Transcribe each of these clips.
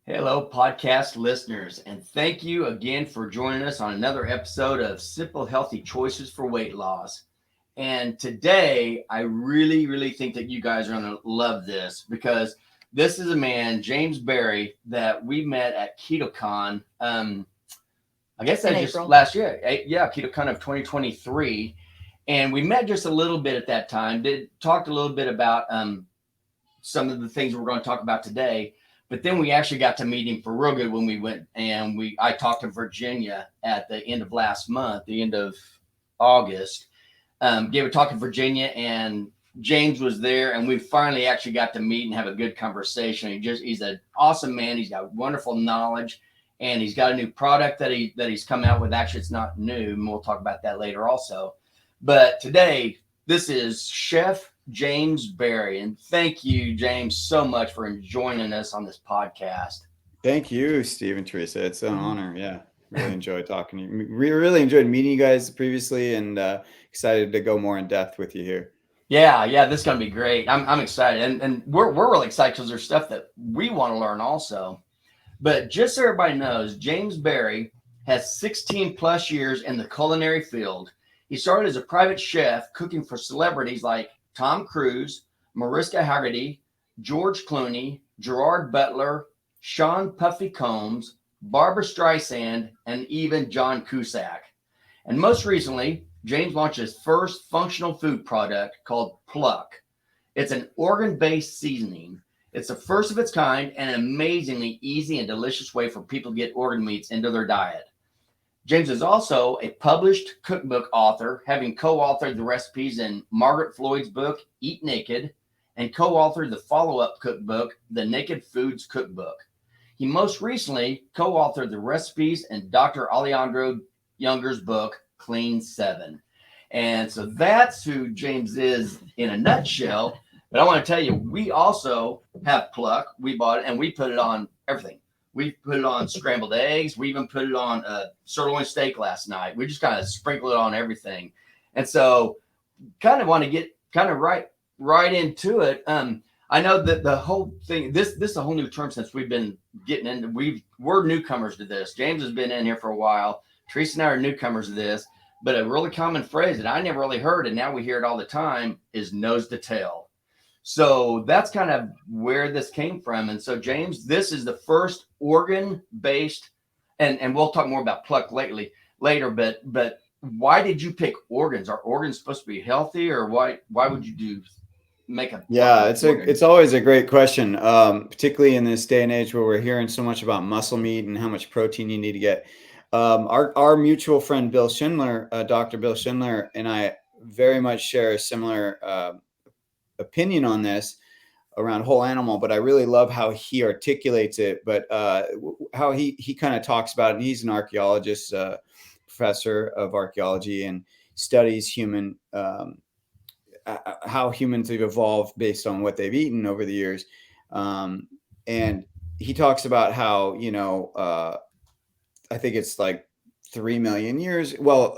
Hello, podcast listeners, and thank you again for joining us on another episode of Simple Healthy Choices for Weight Loss. And today, I really think that you guys are going to love this because this is a man, James Berry, that we met at KetoCon. I guess In that just April. last year. Yeah, KetoCon of 2023. And we met just a little bit at that time, talked a little bit about some of the things we're going to talk about today. But then we actually got to meet him for real good when we went and I talked to Virginia at the end of last month, the end of August. Gave a talk in Virginia, and James was there, and we finally actually got to meet and have a good conversation. He's an awesome man. He's got wonderful knowledge, and he's got a new product that he's come out with. Actually, it's not new, and we'll talk about that later also. But today, this is Chef James Berry. And thank you, James, so much for joining us on this podcast. Thank you, Steve and Theresa. It's an honor. Yeah, really enjoyed talking to you. We really enjoyed meeting you guys previously, and excited to go more in depth with you here. Yeah, this is gonna be great. I'm excited, and we're really excited because there's stuff that we want to learn also. But just so everybody knows, James Berry has 16 plus years in the culinary field. He started as a private chef cooking for celebrities like Tom Cruise, Mariska Hargitay, George Clooney, Gerard Butler, Sean Puffy Combs, Barbra Streisand, and even John Cusack. And most recently, James launched his first functional food product called Pluck. It's an organ-based seasoning. It's the first of its kind and an amazingly easy and delicious way for people to get organ meats into their diet. James is also a published cookbook author, having co-authored the recipes in Margaret Floyd's book, Eat Naked, and co-authored the follow-up cookbook, the Naked Foods Cookbook. He most recently co-authored the recipes in Dr. Alejandro Junger's book, Clean 7. And so that's who James is in a nutshell. But I want to tell you, we also have Pluck. We bought it and we put it on everything. We put it on scrambled eggs. We even put it on a sirloin steak last night. We just kind of sprinkle it on everything. And so kind of want to get kind of right into it. I know that the whole thing, this is a whole new term since we've been getting into, we're newcomers to this. James has been in here for a while. Theresa and I are newcomers to this, but a really common phrase that I never really heard, and now we hear it all the time, is nose to tail. So that's kind of where this came from. And so, James, this is the first organ-based, and we'll talk more about Pluck later, but why did you pick organs? Are organs supposed to be healthy, or why would you make a Yeah, it's always a great question, particularly in this day and age where we're hearing so much about muscle meat and how much protein you need to get. Our mutual friend Bill Schindler, Dr. Bill Schindler, and I very much share a similar opinion on this around whole animal, but I really love how he articulates it, but how he kind of talks about it. And he's an archaeologist, professor of archaeology, and studies how humans have evolved based on what they've eaten over the years. And he talks about how, I think it's like 3 million years. Well,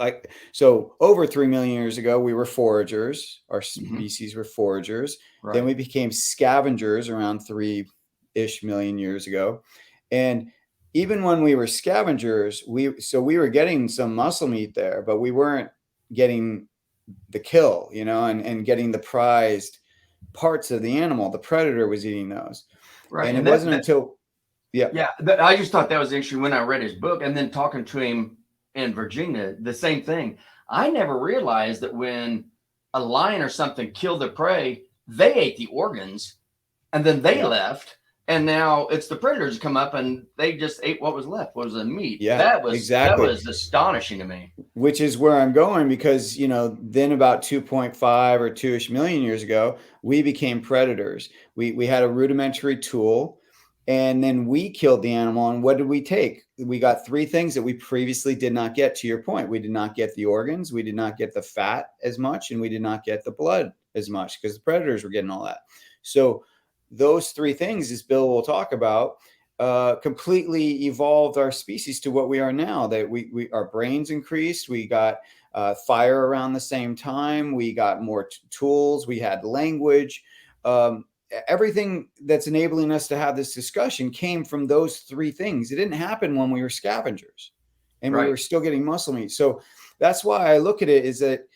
so over 3 million years ago, we were foragers. Our species were foragers. Right. Then we became scavengers around 3-ish million years ago. And even when we were scavengers, we were getting some muscle meat there, but we weren't getting the kill, and getting the prized parts of the animal. The predator was eating those. Right. And it wasn't until I just thought that was interesting when I read his book, and then talking to him in Virginia, the same thing. I never realized that when a lion or something killed their prey, they ate the organs and then they left. And now it's the predators come up and they just ate what was left, what was the meat. Yeah, that was exactly. That was astonishing to me. Which is where I'm going, because, then about 2.5 or 2-ish million years ago, we became predators. We had a rudimentary tool, and then we killed the animal. And what did we take? We got 3 things that we previously did not get. To your point, we did not get the organs, we did not get the fat as much, and we did not get the blood as much, because the predators were getting all that. So those 3 things, as Bill will talk about, completely evolved our species to what we are now. That our brains increased. We got fire around the same time. We got more tools. We had language. everything that's enabling us to have this discussion came from those three things. It didn't happen when we were scavengers and we were still getting muscle meat. So that's why I look at it is that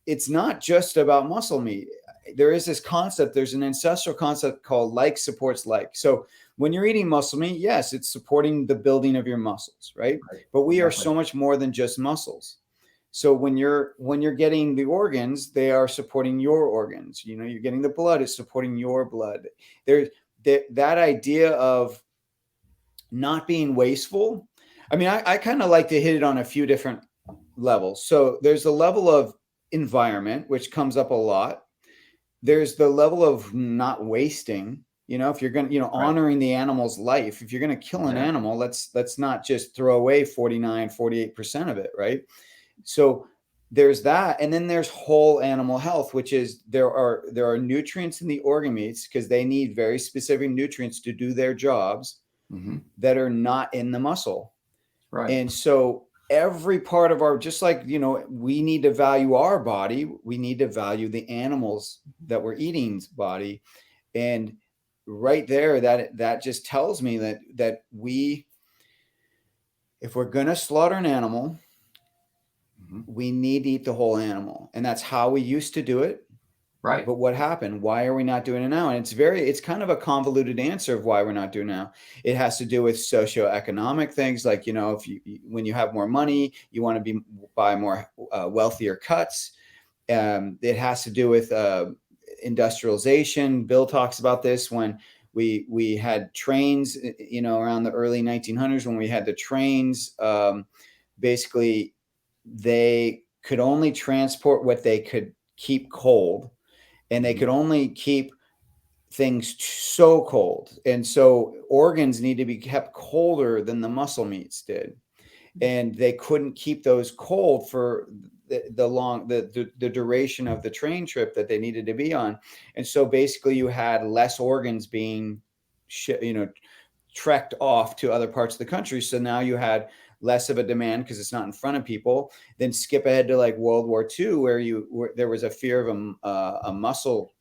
it's not just about muscle meat. There is this concept, there's an ancestral concept called like supports like. So when you're eating muscle meat, yes, it's supporting the building of your muscles, right? But we are so much more than just muscles. So when you're getting the organs, they are supporting your organs. You know, you're getting the blood, it's supporting your blood. There's that idea of not being wasteful. I mean, I kind of like to hit it on a few different levels. So there's the level of environment, which comes up a lot. There's the level of not wasting. You know, if you're going to, honoring the animal's life, if you're going to kill an animal, let's not just throw away 48% of it, right? So there's that. And then there's whole animal health, which is there are nutrients in the organ meats because they need very specific nutrients to do their jobs that are not in the muscle. Right. And so every part of our, just like, we need to value our body, we need to value the animals that we're eating's body. And right there, that just tells me that if we're going to slaughter an animal, we need to eat the whole animal. And that's how we used to do it. Right. But what happened? Why are we not doing it now? And it's kind of a convoluted answer of why we're not doing it now. It has to do with socioeconomic things. Like, when you have more money, you want to buy more wealthier cuts. It has to do with industrialization. Bill talks about this when we had trains, around the early 1900s, when we had the trains, basically they could only transport what they could keep cold, and they could only keep things so cold. And so organs need to be kept colder than the muscle meats did. And they couldn't keep those cold for the duration of the train trip that they needed to be on. And so basically you had less organs being, trekked off to other parts of the country. So now you had less of a demand because it's not in front of people. Then skip ahead to like World War II, where there was a fear of a muscle,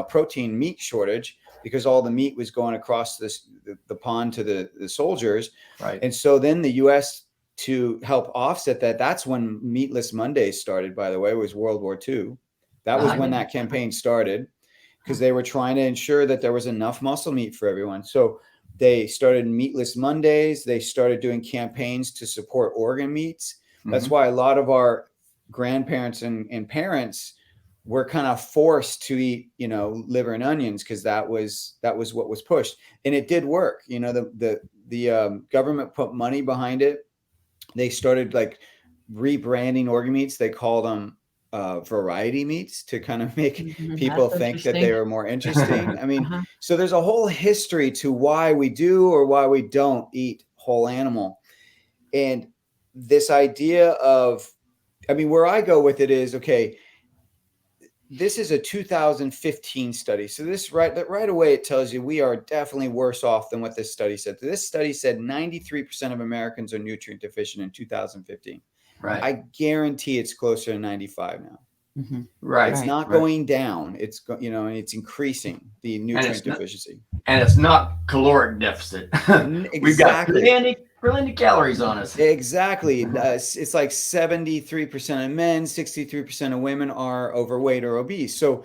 protein meat shortage because all the meat was going across the pond to the soldiers. Right. And so then the U.S., to help offset that, that's when Meatless Mondays started, by the way, was World War II. That was when that campaign started, because they were trying to ensure that there was enough muscle meat for everyone. So they started Meatless Mondays. They started doing campaigns to support organ meats. That's why a lot of our grandparents and parents were kind of forced to eat, liver and onions, because that was what was pushed. And it did work. The government put money behind it. They started like rebranding organ meats. They called them variety meats to kind of make people think that they were more interesting. I mean, so there's a whole history to why we do or why we don't eat whole animal. And this idea of, where I go with it is, okay, this is a 2015 study. So this right away, it tells you we are definitely worse off than what this study said. This study said 93% of Americans are nutrient deficient in 2015. Right. I guarantee it's closer to 95 now. Right. It's not going down. It's and it's increasing, the nutrient deficiency. And it's not caloric deficit. Exactly. We've got plenty calories on us. Exactly. It's like 73% of men, 63% of women are overweight or obese. So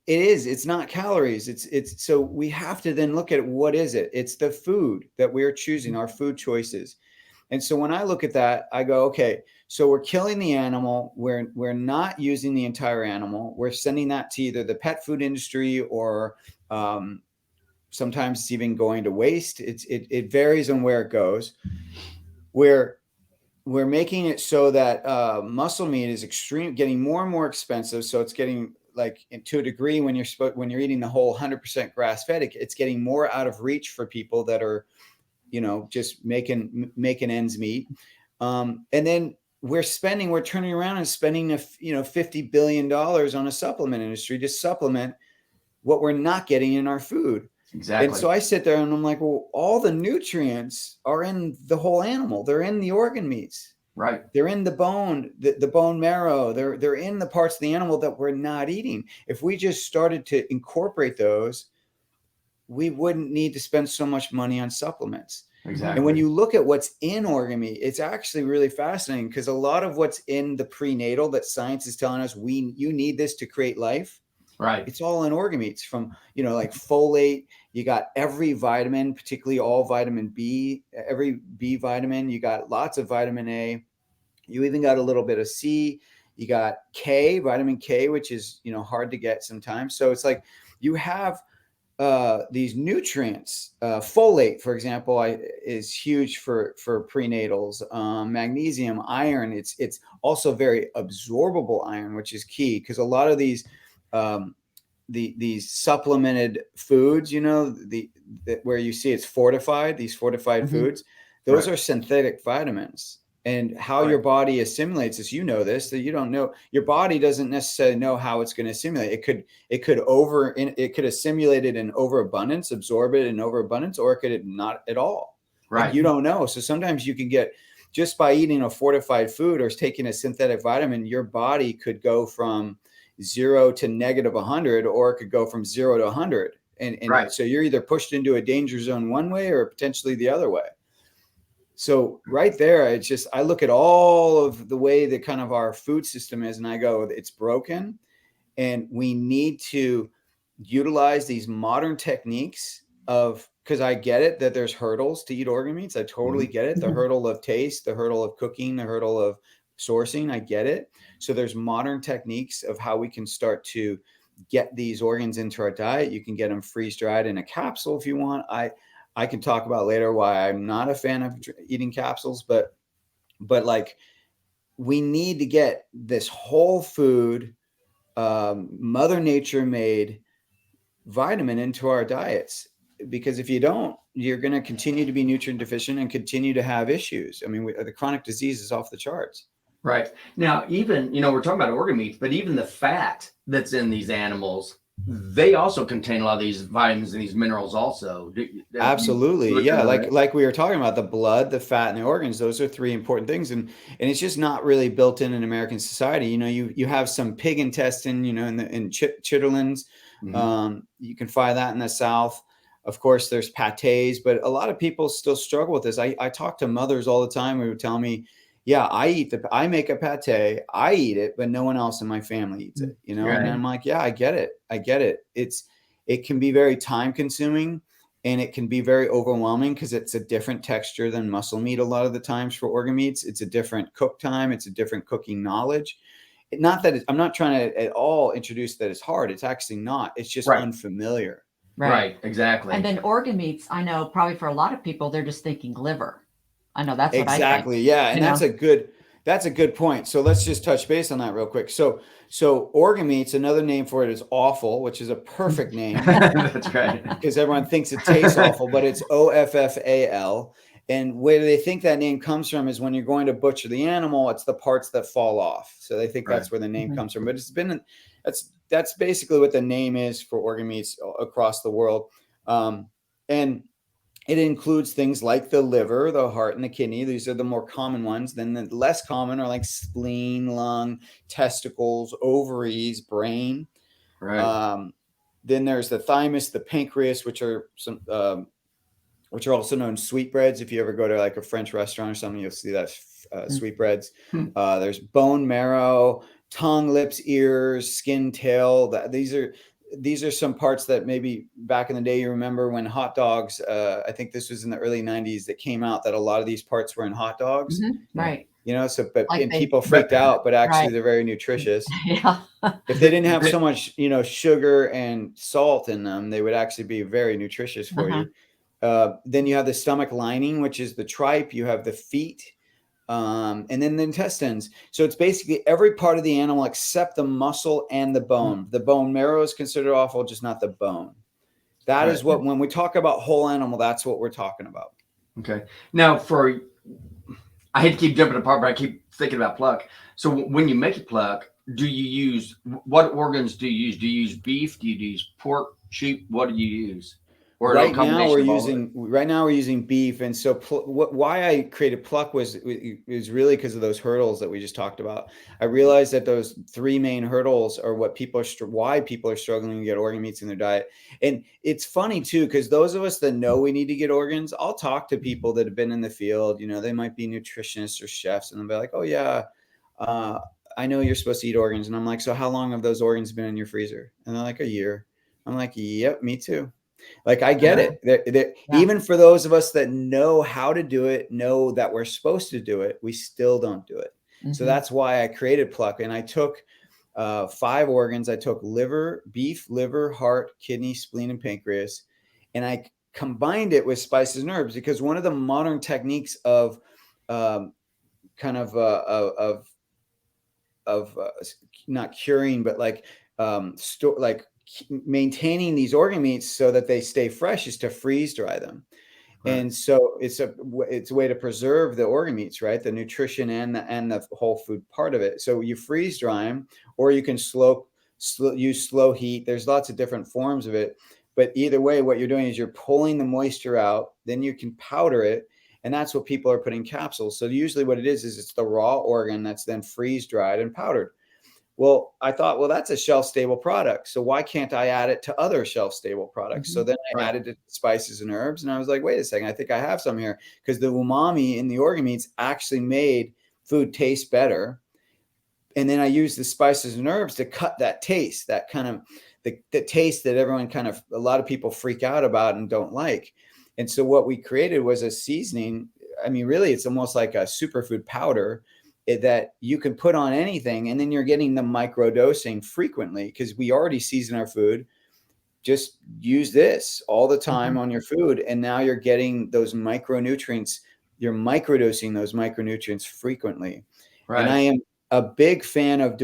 it's not calories. It's so we have to then look at what is it? It's the food that we're choosing, our food choices. And so when I look at that, I go, okay, so we're killing the animal. We're not using the entire animal. We're sending that to either the pet food industry or sometimes it's even going to waste. It varies on where it goes. We're making it so that muscle meat is getting more and more expensive. So it's getting like to a degree when you're eating the whole 100% grass fed, it's getting more out of reach for people that are, just making ends meet. And then we're turning around and spending $50 billion on a supplement industry to supplement what we're not getting in our food. Exactly. And so I sit there and I'm like, well, all the nutrients are in the whole animal. They're in the organ meats. Right. They're in the bone, the bone marrow. They're in the parts of the animal that we're not eating. If we just started to incorporate those, we wouldn't need to spend so much money on supplements. Exactly. And when you look at what's in organ meat, it's actually really fascinating, because a lot of what's in the prenatal that science is telling us you need this to create life. Right. It's all in organ meats, from, like folate. You got every vitamin, particularly all vitamin B, every B vitamin. You got lots of vitamin A. You even got a little bit of C. You got K, vitamin K, which is, hard to get sometimes. So it's like you have these nutrients. Folate, for example, is huge for prenatals. Magnesium, iron. It's also very absorbable iron, which is key, because a lot of these these supplemented foods, where you see it's fortified, these fortified foods, those are synthetic vitamins. And how your body assimilates this, this, that you don't know. Your body doesn't necessarily know how it's going to assimilate. It could assimilate it in overabundance, absorb it in overabundance, or it could not at all. Right. Like, you don't know. So sometimes you can get, just by eating a fortified food or taking a synthetic vitamin, your body could go from 0 to negative 100, or it could go from 0 to 100. And so you're either pushed into a danger zone one way or potentially the other way. So right there, I look at all of the way that kind of our food system is, and I go, it's broken, and we need to utilize these modern techniques because I get it that there's hurdles to eat organ meats. I totally get it. The hurdle of taste, the hurdle of cooking, the hurdle of sourcing. I get it. So there's modern techniques of how we can start to get these organs into our diet. You can get them freeze dried in a capsule if you want. I can talk about later why I'm not a fan of eating capsules, but like, we need to get this whole food, Mother Nature made vitamin into our diets, because if you don't, you're going to continue to be nutrient deficient and continue to have issues. I mean, the chronic disease is off the charts. Right. Now, even, we're talking about organ meats, but even the fat that's in these animals, they also contain a lot of these vitamins and these minerals also. Absolutely. Yeah. Like we were talking about, the blood, the fat, and the organs, those are three important things. And it's just not really built in American society. You have some pig intestine, in chitterlings. You can find that in the South. Of course, there's pâtés, but a lot of people still struggle with this. I talk to mothers all the time who would tell me, yeah, I make a pâté, I eat it, but no one else in my family eats it, Right. And I'm like, yeah, I get it. It can be very time consuming, and it can be very overwhelming, because it's a different texture than muscle meat. A lot of the times for organ meats, it's a different cook time. It's a different cooking knowledge. Not that I'm not trying to at all introduce that it's hard. It's actually not. It's just unfamiliar. Right. Exactly. And then organ meats, I know probably for a lot of people, they're just thinking liver. I know that's what exactly. I think. Yeah. And that's a good point. So let's just touch base on that real quick. So organ meats, another name for it is offal, which is a perfect name. That's right. Because everyone thinks it tastes awful, but it's OFFAL. And where they think that name comes from is when you're going to butcher the animal, it's the parts that fall off. So they think that's where the name comes from. But that's basically what the name is for organ meats across the world. And it includes things like the liver, the heart, and the kidney. These are the more common ones. Then the less common are like spleen, lung, testicles, ovaries, brain. Right. Then there's the thymus, the pancreas, which are also known as sweetbreads. If you ever go to like a French restaurant or something, you'll see that sweetbreads. There's bone marrow, tongue, lips, ears, skin, tail. These are some parts that maybe back in the day, you remember when hot dogs, I think this was in the early 90s, that came out that a lot of these parts were in hot dogs. Right. People freaked out, but actually they're very nutritious. Yeah. If they didn't have so much, sugar and salt in them, they would actually be very nutritious for you. Then you have the stomach lining, which is the tripe. You have the feet. And then the intestines. So it's basically every part of the animal except the muscle and the bone. The bone marrow is considered offal, just not the bone. That is what, when we talk about whole animal, that's what we're talking about. Okay. Now, I hate to keep jumping apart, but I keep thinking about Pluck. So when you make a Pluck, what organs do you use? Do you use beef? Do you use pork, sheep? What do you use? Or right now we're combination using beef. And so why I created Pluck was really because of those hurdles that we just talked about. I realized that those three main hurdles are what why people are struggling to get organ meats in their diet. And it's funny too, because those of us that know we need to get organs, I'll talk to people that have been in the field, you know, they might be nutritionists or chefs, and they'll be like, oh yeah, I know you're supposed to eat organs. And I'm like, so how long have those organs been in your freezer? And they're like, a year. I'm like, yep, me too. Like, I get it. Yeah. Even for those of us that know how to do it, know that we're supposed to do it, we still don't do it. So that's why I created Pluck. And I took 5 organs. I took beef, liver, heart, kidney, spleen, and pancreas. And I combined it with spices and herbs, because one of the modern techniques of not curing, but like maintaining these organ meats so that they stay fresh is to freeze dry them. Right. And so it's a way to preserve the organ meats, right? The nutrition and the whole food part of it. So you freeze dry them, or you can use slow heat. There's lots of different forms of it, but either way, what you're doing is you're pulling the moisture out, then you can powder it. And that's what people are putting in capsules. So usually what it is it's the raw organ that's then freeze dried and powdered. Well, I thought, well, that's a shelf-stable product. So why can't I add it to other shelf-stable products? So then I added it to spices and herbs. And I was like, wait a second, I think I have some here. Because the umami in the organ meats actually made food taste better. And then I used the spices and herbs to cut that taste, that kind of the taste that everyone a lot of people freak out about and don't like. And so what we created was a seasoning. I mean, really, it's almost like a superfood powder that you can put on anything, and then you're getting the micro dosing frequently, because we already season our food. Just use this all the time on your food, and now you're getting those micronutrients. You're microdosing those micronutrients frequently. Right. And I am a big fan of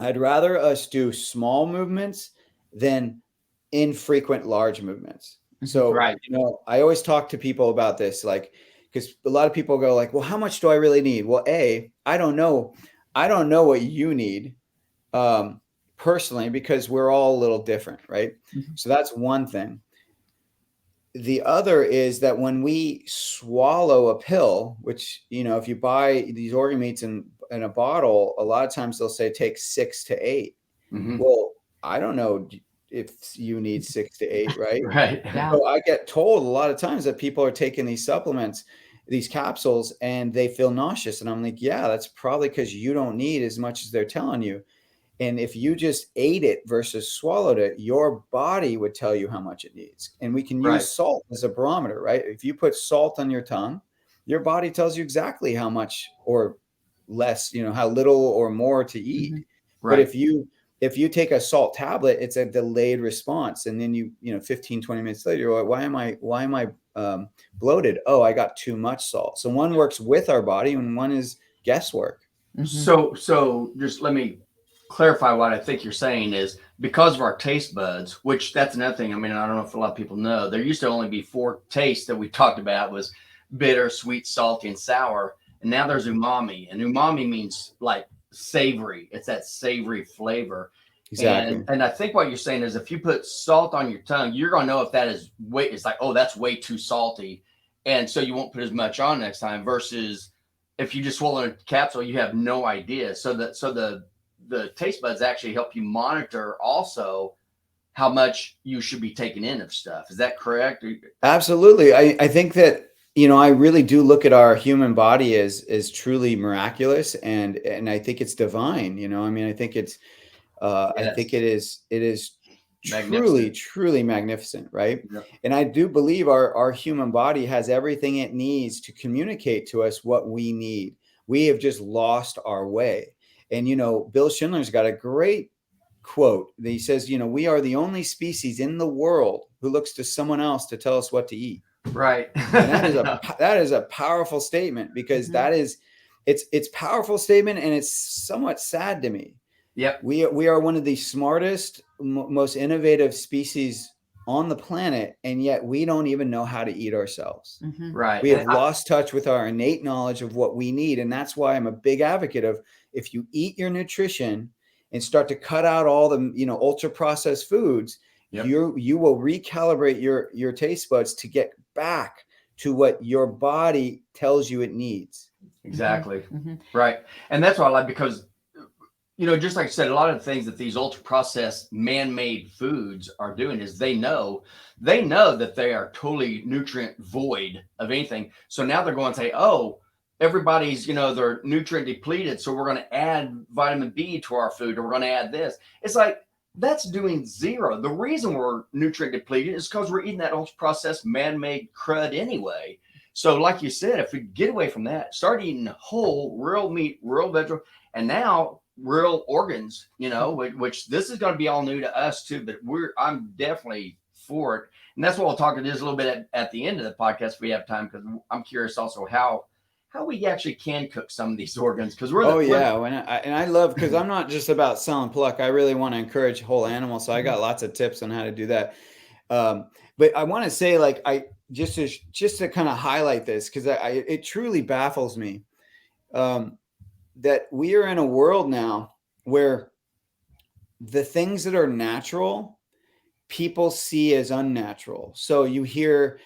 I'd rather us do small movements than infrequent large movements. So, you know, I always talk to people about this, like, because a lot of people go like, well, how much do I really need? Well, I don't know. I don't know what you need personally, because we're all a little different, right? So that's one thing. The other is that when we swallow a pill, which, you know, if you buy these organ meats in a bottle, a lot of times they'll say take 6 to 8. Well, I don't know if you need 6 to 8, right? Right. Yeah. So I get told a lot of times that people are taking these supplements, these capsules, and they feel nauseous. And I'm like, yeah, that's probably because you don't need as much as they're telling you. And if you just ate it versus swallowed it, your body would tell you how much it needs. And we can use salt as a barometer, right? If you put salt on your tongue, your body tells you exactly how much or less, you know, how little or more to eat. Right. But if you take a salt tablet, it's a delayed response. And then you know, 15, 20 minutes later, you're like, why am I bloated? Oh, I got too much salt. So one works with our body and one is guesswork. So just let me clarify what I think you're saying is, because of our taste buds, which that's another thing. I mean, I don't know if a lot of people know, there used to only be 4 tastes that we talked about, was bitter, sweet, salty, and sour. And now there's umami, and umami means like savory. It's that savory flavor. Exactly. And I think what you're saying is, if you put salt on your tongue, you're going to know if that is it's like, oh, that's way too salty. And so you won't put as much on next time, versus if you just swallow a capsule, you have no idea. So the taste buds actually help you monitor also how much you should be taking in of stuff. Is that correct? Absolutely. I think that, you know, I really do look at our human body as truly miraculous, and I think it's divine. You know, I mean, I think it's I think it is truly magnificent, right? Yep. And I do believe our human body has everything it needs to communicate to us what we need. We have just lost our way. And, you know, Bill Schindler's got a great quote that he says, you know, we are the only species in the world who looks to someone else to tell us what to eat. Right. And that is a powerful statement, because it's powerful statement, and it's somewhat sad to me. Yep. We are one of the smartest, most innovative species on the planet, and yet we don't even know how to eat ourselves. Right. We have lost touch with our innate knowledge of what we need. And that's why I'm a big advocate of, if you eat your nutrition and start to cut out all the, you know, ultra processed foods, Yep. you will recalibrate your taste buds to get back to what your body tells you it needs. Exactly. Mm-hmm. Right. And that's what I like, because, just like I said, a lot of the things that these ultra processed man-made foods are doing is they know that they are totally nutrient void of anything. So now they're going to say, oh, everybody's, they're nutrient depleted, so we're going to add vitamin B to our food, or we're going to add this. It's like, that's doing zero. The reason we're nutrient depleted is because we're eating that ultra processed man-made crud anyway. So like you said, if we get away from that, start eating whole, real meat, real vegetable, and now real organs, which this is going to be all new to us too, but I'm definitely for it. And that's what we'll talk about this a little bit at the end of the podcast if we have time, because I'm curious also how we actually can cook some of these organs, because we're I love, because I'm not just about selling Pluck. I really want to encourage whole animals, so I got lots of tips on how to do that. But I want to say, like, I just to kind of highlight this, because it truly baffles me that we are in a world now where the things that are natural people see as unnatural. So you hear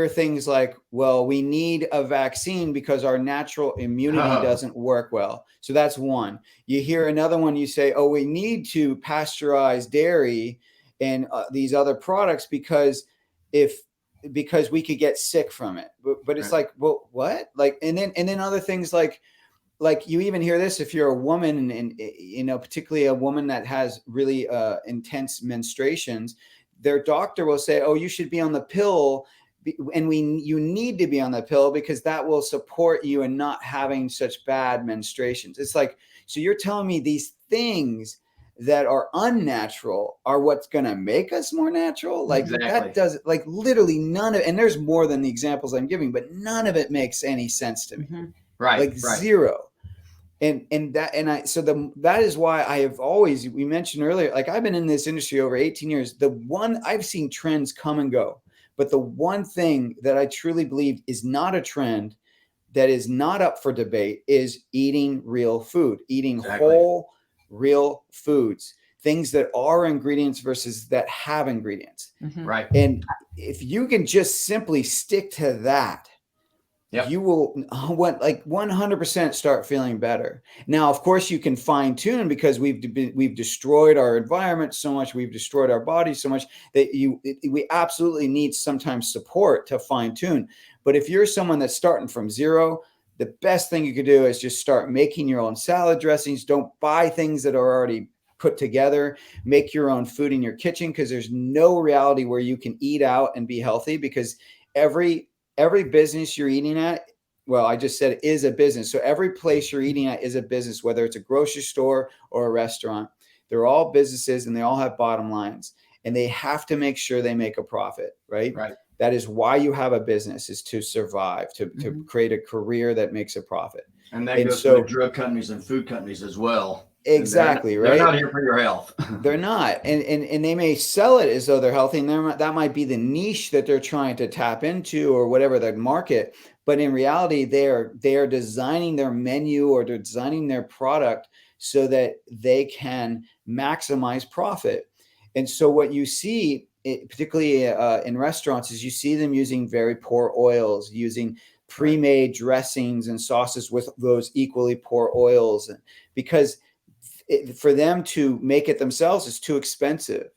things like, well, we need a vaccine because our natural immunity doesn't work well. So that's one. You hear another one, you say, oh, we need to pasteurize dairy and these other products because we could get sick from it. But it's like, well, what? Like, and then other things like you even hear this if you're a woman, and particularly a woman that has really intense menstruations, their doctor will say, oh, you should be on the pill, and you need to be on the pill because that will support you in not having such bad menstruations. It's like, so you're telling me these things that are unnatural are what's going to make us more natural? Like, exactly. That does, like, literally none of, and there's more than the examples I'm giving, but none of it makes any sense to me. Mm-hmm. Like zero. That is why I have always, we mentioned earlier, like, I've been in this industry over 18 years. I've seen trends come and go, but the one thing that I truly believe is not a trend, that is not up for debate, is eating real food, eating whole, real foods, things that are ingredients versus that have ingredients. Mm-hmm. Right. And if you can just simply stick to that, you will 100% start feeling better. Now, of course, you can fine tune, because we've destroyed our environment so much, we've destroyed our bodies so much that we absolutely need sometimes support to fine tune. But if you're someone that's starting from zero, the best thing you could do is just start making your own salad dressings. Don't buy things that are already put together. Make your own food in your kitchen, because there's no reality where you can eat out and be healthy, because every business you're eating at, well, I just said it is a business. So every place you're eating at is a business, whether it's a grocery store or a restaurant. They're all businesses, and they all have bottom lines, and they have to make sure they make a profit, right? Right. That is why you have a business, is to survive, to create a career that makes a profit. And that goes to the drug companies and food companies as well. Exactly, right? They're not here for your health. They're not. And they may sell it as though they're healthy, and that might be the niche that they're trying to tap into, or whatever the market. But in reality, they are designing their menu, or they're designing their product so that they can maximize profit. And so what you see, particularly in restaurants, is you see them using very poor oils, using pre-made dressings and sauces with those equally poor oils, because for them to make it themselves is too expensive,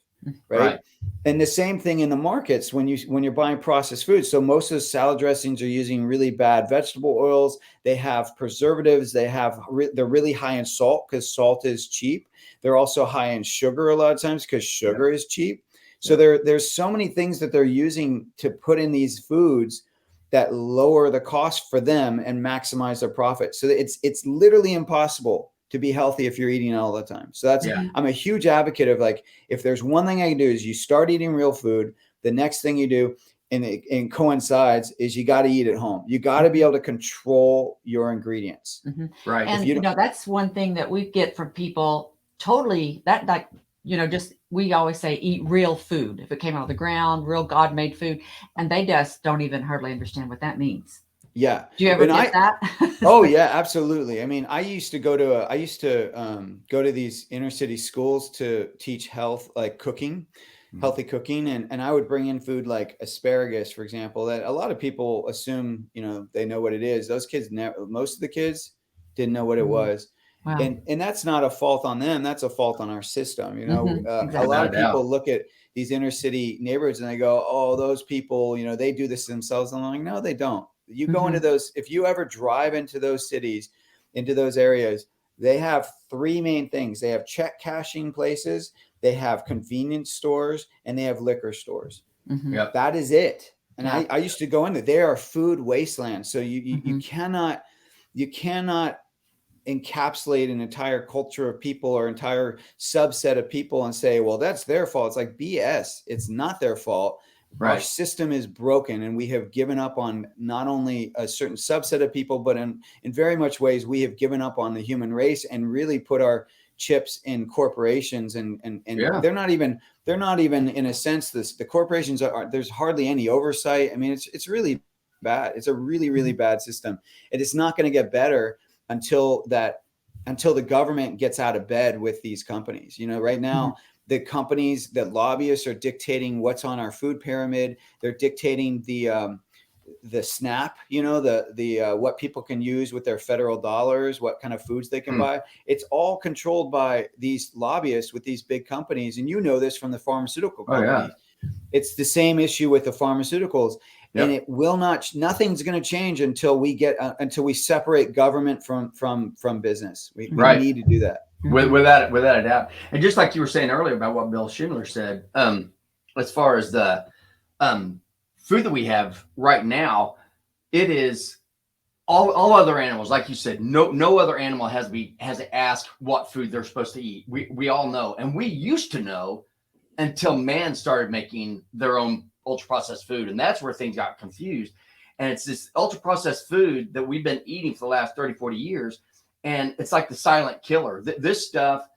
right? And the same thing in the markets when you're buying processed food. So most of the salad dressings are using really bad vegetable oils. They have preservatives. They're really high in salt, because salt is cheap. They're also high in sugar a lot of times, because sugar is cheap. So there's so many things that they're using to put in these foods that lower the cost for them and maximize their profit. So it's literally impossible to be healthy if you're eating all the time. So I'm a huge advocate of, like, if there's one thing I can do, is you start eating real food. The next thing you do, and coincides, is you got to eat at home. You got to be able to control your ingredients. Mm-hmm. Right. And that's one thing that we get from people totally, that, like, just, we always say eat real food. If it came out of the ground, real God-made food, and they just don't even hardly understand what that means. Yeah. Do you ever get that? Oh yeah, absolutely. I mean, I used to go to these inner city schools to teach health, like cooking. healthy cooking, and I would bring in food like asparagus, for example, that a lot of people assume, they know what it is. Those kids most of the kids didn't know what it was. Wow. And that's not a fault on them. That's a fault on our system. Exactly. A lot of people look at these inner city neighborhoods and they go, oh, those people, they do this themselves. And I'm like, no, they don't. You go into those, if you ever drive into those cities, into those areas, they have three main things. They have check cashing places, they have convenience stores, and they have liquor stores. Yep. That is it. And I used to go in there. They are food wastelands. So you cannot encapsulate an entire culture of people or entire subset of people and say, well, that's their fault. It's like BS. It's not their fault. Right. Our system is broken, and we have given up on not only a certain subset of people, but in very much ways, we have given up on the human race and really put our chips in corporations. And they're not even in a sense, the corporations there's hardly any oversight. I mean, it's really bad. It's a really, really bad system. It is not going to get better until the government gets out of bed with these companies. Right now, the companies, the lobbyists are dictating what's on our food pyramid. They're dictating the SNAP, the what people can use with their federal dollars, what kind of foods they can buy. It's all controlled by these lobbyists with these big companies. And this from the pharmaceutical companies. It's the same issue with the pharmaceuticals. Yep. And it will not, nothing's going to change until we separate government from business. We need to do that. Without a doubt. And just like you were saying earlier about what Bill Schindler said, as far as the food that we have right now, it is all other animals, like you said, no other animal has to ask what food they're supposed to eat. We all know, and we used to know until man started making their own ultra processed food, and that's where things got confused. And it's this ultra processed food that we've been eating for the last 30, 40 years, and it's like the silent killer. This stuff,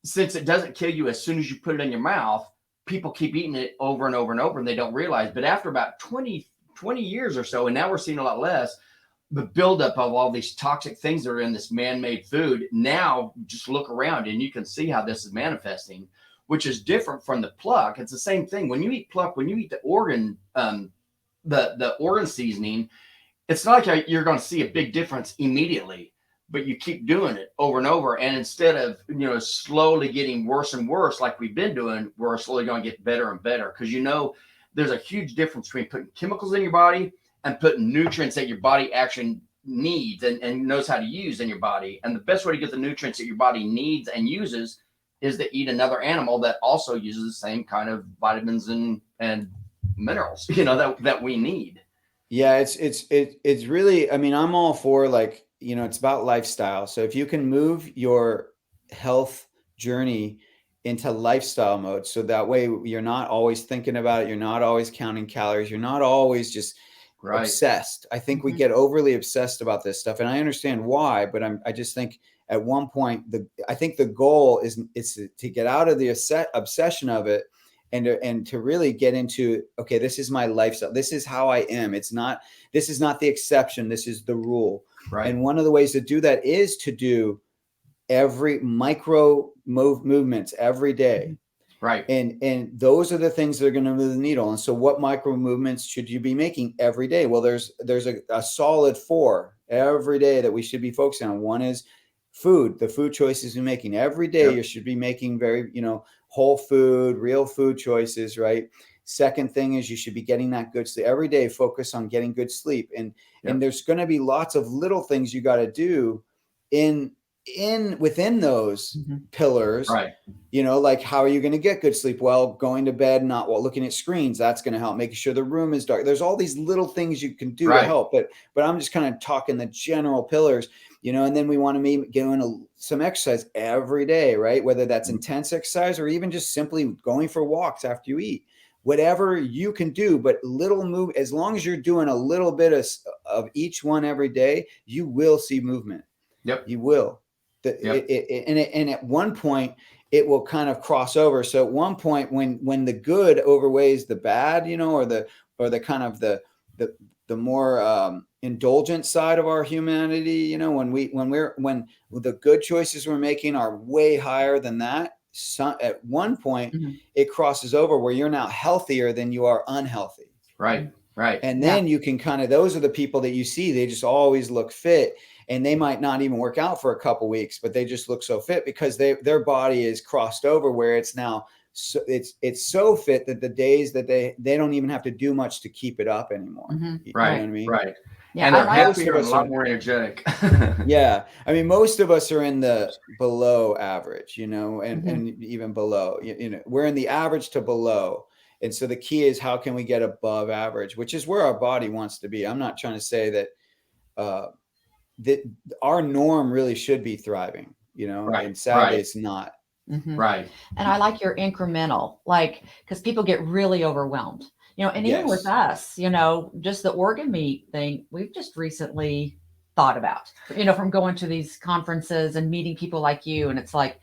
since it doesn't kill you as soon as you put it in your mouth, people keep eating it over and over and over, and they don't realize. But after about 20 years or so, and now we're seeing a lot less, the buildup of all these toxic things that are in this man-made food, now just look around and you can see how this is manifesting, which is different from the Pluck. It's the same thing. When you eat Pluck, when you eat the organ, the organ seasoning, it's not like you're going to see a big difference immediately, but you keep doing it over and over. And instead of, slowly getting worse and worse, like we've been doing, we're slowly going to get better and better. Because, there's a huge difference between putting chemicals in your body and putting nutrients that your body actually needs and knows how to use in your body. And the best way to get the nutrients that your body needs and uses is to eat another animal that also uses the same kind of vitamins and minerals, that we need. Yeah, it's really, I'm all for it's about lifestyle. So if you can move your health journey into lifestyle mode, so that way you're not always thinking about it, you're not always counting calories, you're not always just obsessed. I think we get overly obsessed about this stuff, and I understand why, but I just think at one point I think the goal is to get out of the obsession of it and to really get into, okay, this is my lifestyle, this is how I am. This is not the exception, this is the rule. Right. And one of the ways to do that is to do every micro movements every day. Right. And those are the things that are going to move the needle. And so what micro movements should you be making every day? Well, there's a solid 4 every day that we should be focusing on. One is food, the food choices you're making every day. Yep. You should be making very, whole food, real food choices, right? Second thing is you should be getting that good sleep every day. Focus on getting good sleep. And there's going to be lots of little things you got to do within those pillars, right? Like how are you going to get good sleep? Well, going to bed, not looking at screens, that's going to help. Making sure the room is dark. There's all these little things you can do to help, but I'm just kind of talking the general pillars, and then we want to get into some exercise every day, right? Whether that's intense exercise or even just simply going for walks after you eat. Whatever you can do, but little move, as long as you're doing a little bit of each one every day, you will see movement. Yep. You will. And at one point it will kind of cross over. So at one point when the good overweighs the bad, or the kind of the more indulgent side of our humanity, when the good choices we're making are way higher than that, at one point Mhm. it crosses over where you're now healthier than you are unhealthy. Right. Right. And then you can kind of, those are the people that you see, they just always look fit, and they might not even work out for a couple weeks, but they just look so fit because their body is crossed over where it's now, so it's so fit that the days that they don't even have to do much to keep it up anymore. Mhm. You Right. know what I mean? Right. Yeah, And I they're like happier and a lot more energetic. Yeah. I mean, most of us are in the below average, you know, and, Mhm. and even below, you know, we're in the average to below. And so the key is how can we get above average, which is where our body wants to be. I'm not trying to say that that our norm really should be thriving, you know, Right. and sadly Right. it's not. Mhm. Right. And I like your incremental, like, because people get really overwhelmed, you know, and even with Yes. us, you know, just the organ meat thing, we've just recently thought about, you know, from going to these conferences and meeting people like you. And it's like,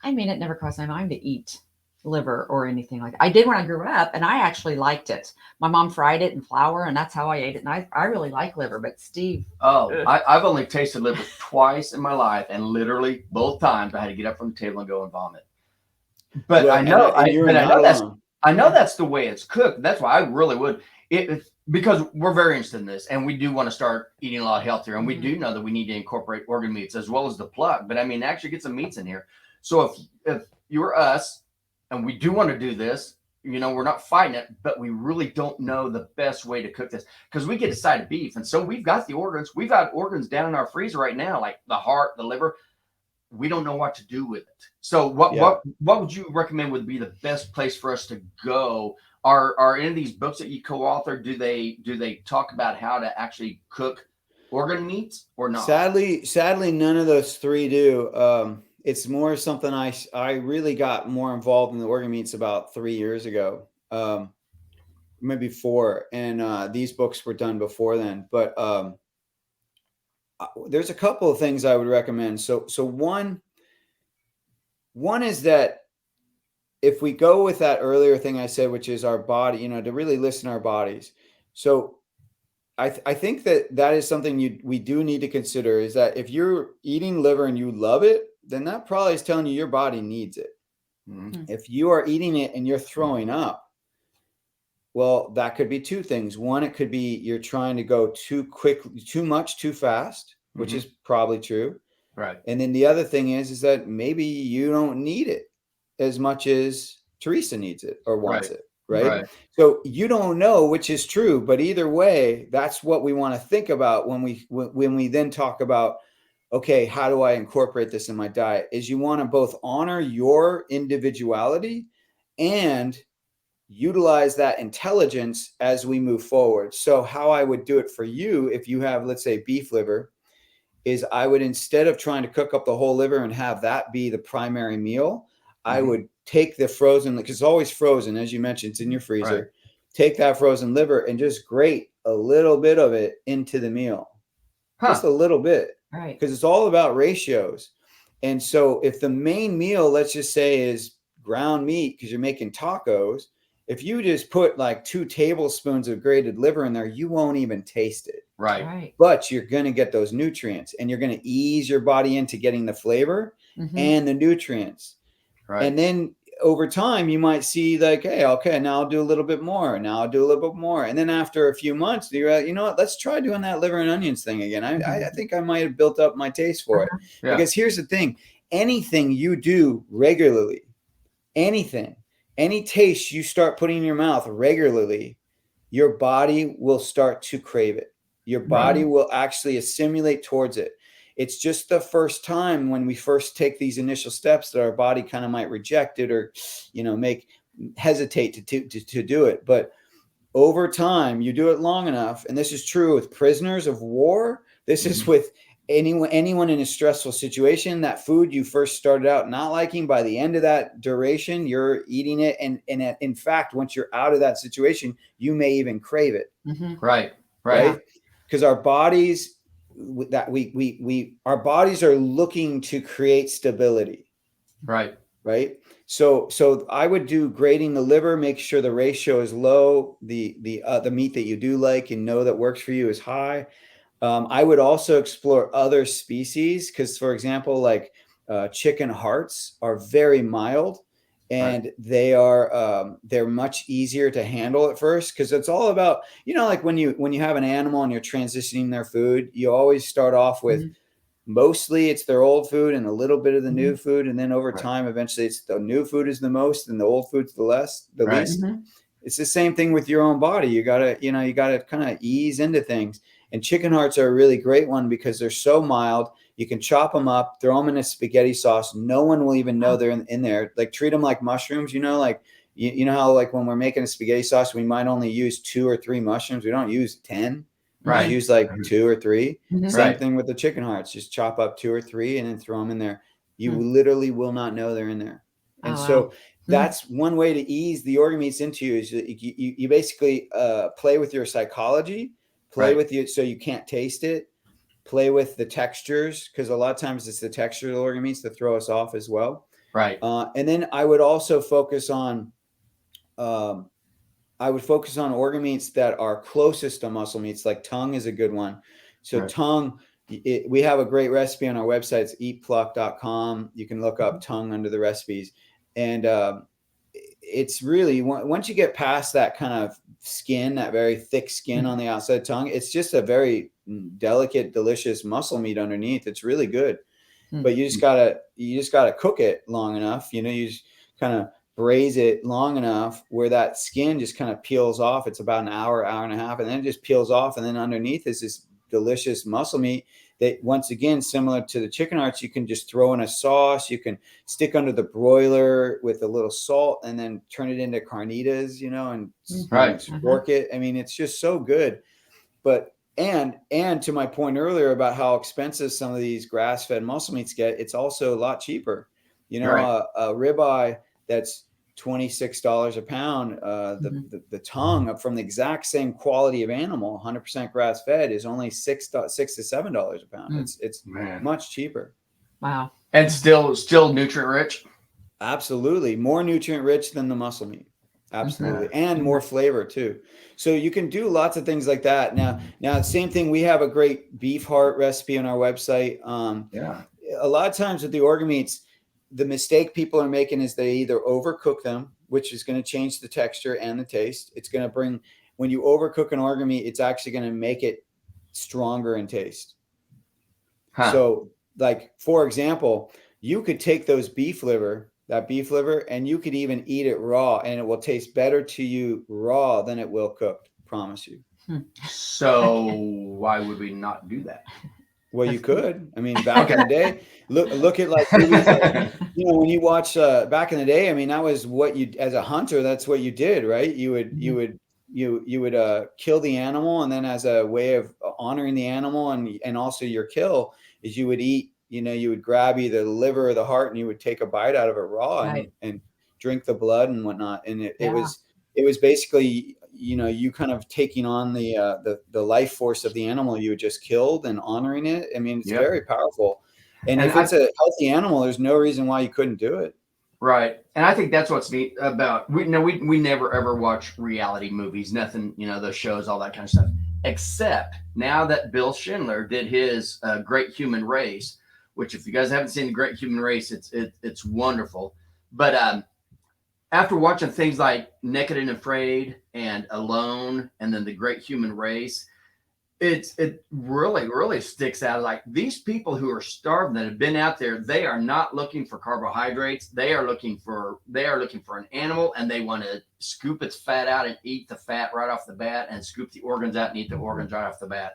I mean, it never crossed my mind to eat liver or anything like that. I did when I grew up, and I actually liked it. My mom fried it in flour, and that's how I ate it. And I really like liver, but Steve, Oh, ugh. I've only tasted liver twice in my life, and literally both times I had to get up from the table and go and vomit. But Well, I know, and you're not alone. I know that's the way it's cooked. That's why I really would because we're very interested in this, and we do want to start eating a lot healthier, and we do know that we need to incorporate organ meats as well as the pluck. But I mean, actually get some meats in here. So if you're us, and we do want to do this, you know, we're not fighting it, but we really don't know the best way to cook this because we get a side of beef, and so we've got the organs. We've got organs down in our freezer right now, like the heart, the liver. We don't know what to do with it. So what would you recommend would be the best place for us to go? Are any of these books that you co-authored, do they talk about how to actually cook organ meats or not? Sadly, none of those three do. It's more something I really got more involved in the organ meats about 3 years ago, maybe 4, and these books were done before then. But there's a couple of things I would recommend. So one is that if we go with that earlier thing I said, which is our body, you know, to really listen to our bodies. So I think that is something we do need to consider, is that if you're eating liver and you love it, then that probably is telling you your body needs it. Mm-hmm. If you are eating it and you're throwing up, well, that could be two things. One, it could be you're trying to go too quickly, too much, too fast, which is probably true. Right. And then the other thing is that maybe you don't need it as much as Theresa needs it or wants it. Right. So you don't know which is true, but either way, that's what we want to think about when we then talk about, okay, how do I incorporate this in my diet? Is you want to both honor your individuality and utilize that intelligence as we move forward. So how I would do it for you, if you have, let's say, beef liver, is I would, instead of trying to cook up the whole liver and have that be the primary meal, I would take the frozen, because it's always frozen, as you mentioned, it's in your freezer. Right. Take that frozen liver and just grate a little bit of it into the meal. Just a little bit. Right. Because it's all about ratios. And so if the main meal, let's just say, is ground meat because you're making tacos, if you just put like 2 tablespoons of grated liver in there, you won't even taste it. Right. But you're going to get those nutrients, and you're going to ease your body into getting the flavor and the nutrients. Right. And then over time, you might see like, hey, okay, now I'll do a little bit more. Now I'll do a little bit more. And then after a few months, you're like, you know what, let's try doing that liver and onions thing again. I think I might have built up my taste for it. Yeah. Because here's the thing. Anything you do regularly, any taste you start putting in your mouth regularly, your body will start to crave it. Your body will actually assimilate towards it. It's just the first time when we first take these initial steps that our body kind of might reject it or, you know, hesitate to do it. But over time, you do it long enough, and this is true with prisoners of war. This is with anyone in a stressful situation. That food you first started out not liking, by the end of that duration, you're eating it, and in fact, once you're out of that situation, you may even crave it. Right. Because our bodies, our bodies are looking to create stability. Right. So I would do grating the liver, make sure the ratio is low. The meat that you do like and know that works for you is high. I would also explore other species, because, for example, like chicken hearts are very mild, and they're much easier to handle at first, because it's all about, like when you have an animal and you're transitioning their food, you always start off with mostly it's their old food and a little bit of the new food, and then over time eventually it's the new food is the most and the old food's the least. It's the same thing with your own body. You gotta kind of ease into things. And chicken hearts are a really great one because they're so mild. You can chop them up, throw them in a spaghetti sauce. No one will even know they're in there. Like, treat them like mushrooms, like, you know how, like, when we're making a spaghetti sauce, we might only use 2 or 3 mushrooms. We don't use 10. Right. Use like 2 or 3. Same Right. thing with the chicken hearts. Just chop up 2 or 3 and then throw them in there. You literally will not know they're in there. And so that's one way to ease the organ meats into you, is you basically play with your psychology, play with you so you can't taste it, play with the textures, because a lot of times it's the texture of the organ meats that throw us off as well. Right. And then I would also focus on organ meats that are closest to muscle meats. Like tongue is a good one. So tongue, we have a great recipe on our website. It's eatpluck.com. You can look up tongue under the recipes. And it's really, once you get past that kind of skin, that very thick skin on the outside of the tongue, it's just a very delicate, delicious muscle meat underneath. It's really good. But you just gotta cook it long enough. You just kind of braise it long enough where that skin just kind of peels off. It's about an hour and a half, and then it just peels off. And then underneath is this delicious muscle meat that, once again, similar to the chicken hearts, you can just throw in a sauce. You can stick under the broiler with a little salt and then turn it into carnitas, and work it. I mean, it's just so good. But and to my point earlier about how expensive some of these grass-fed muscle meats get, it's also a lot cheaper. A ribeye that's $26 a pound. The tongue from the exact same quality of animal, 100% grass fed, is only $6 to $7 a pound. It's much cheaper. Wow. And still nutrient rich. Absolutely, more nutrient rich than the muscle meat. Absolutely, and more flavor too. So you can do lots of things like that. Now, same thing. We have a great beef heart recipe on our website. A lot of times with the organ meats, the mistake people are making is they either overcook them, which is going to change the texture and the taste. It's going to when you overcook an organ meat, it's actually going to make it stronger in taste. So, like, for example, you could take that beef liver, and you could even eat it raw, and it will taste better to you raw than it will cooked. Promise you. So why would we not do that? Well, you could. I mean, back in the day, look at like movies like, when you watch back in the day. I mean, that was what you, as a hunter, that's what you did, right? You would kill the animal, and then as a way of honoring the animal and also your kill is you would eat. You would grab either the liver or the heart, and you would take a bite out of it raw and drink the blood and whatnot. And it was basically, you kind of taking on the life force of the animal you had just killed and honoring it. I mean, it's very powerful. And if it's a healthy animal, there's no reason why you couldn't do it. Right. And I think that's what's neat about, we never ever watch reality movies, nothing, those shows, all that kind of stuff, except now that Bill Schindler did his Great Human Race, which, if you guys haven't seen the Great Human Race, it's wonderful. But after watching things like Naked and Afraid and Alone, and then the Great Human Race, it really, really sticks out. Like, these people who are starving, that have been out there, they are not looking for carbohydrates. They are looking for an animal, and they want to scoop its fat out and eat the fat right off the bat, and scoop the organs out and eat the organs right off the bat.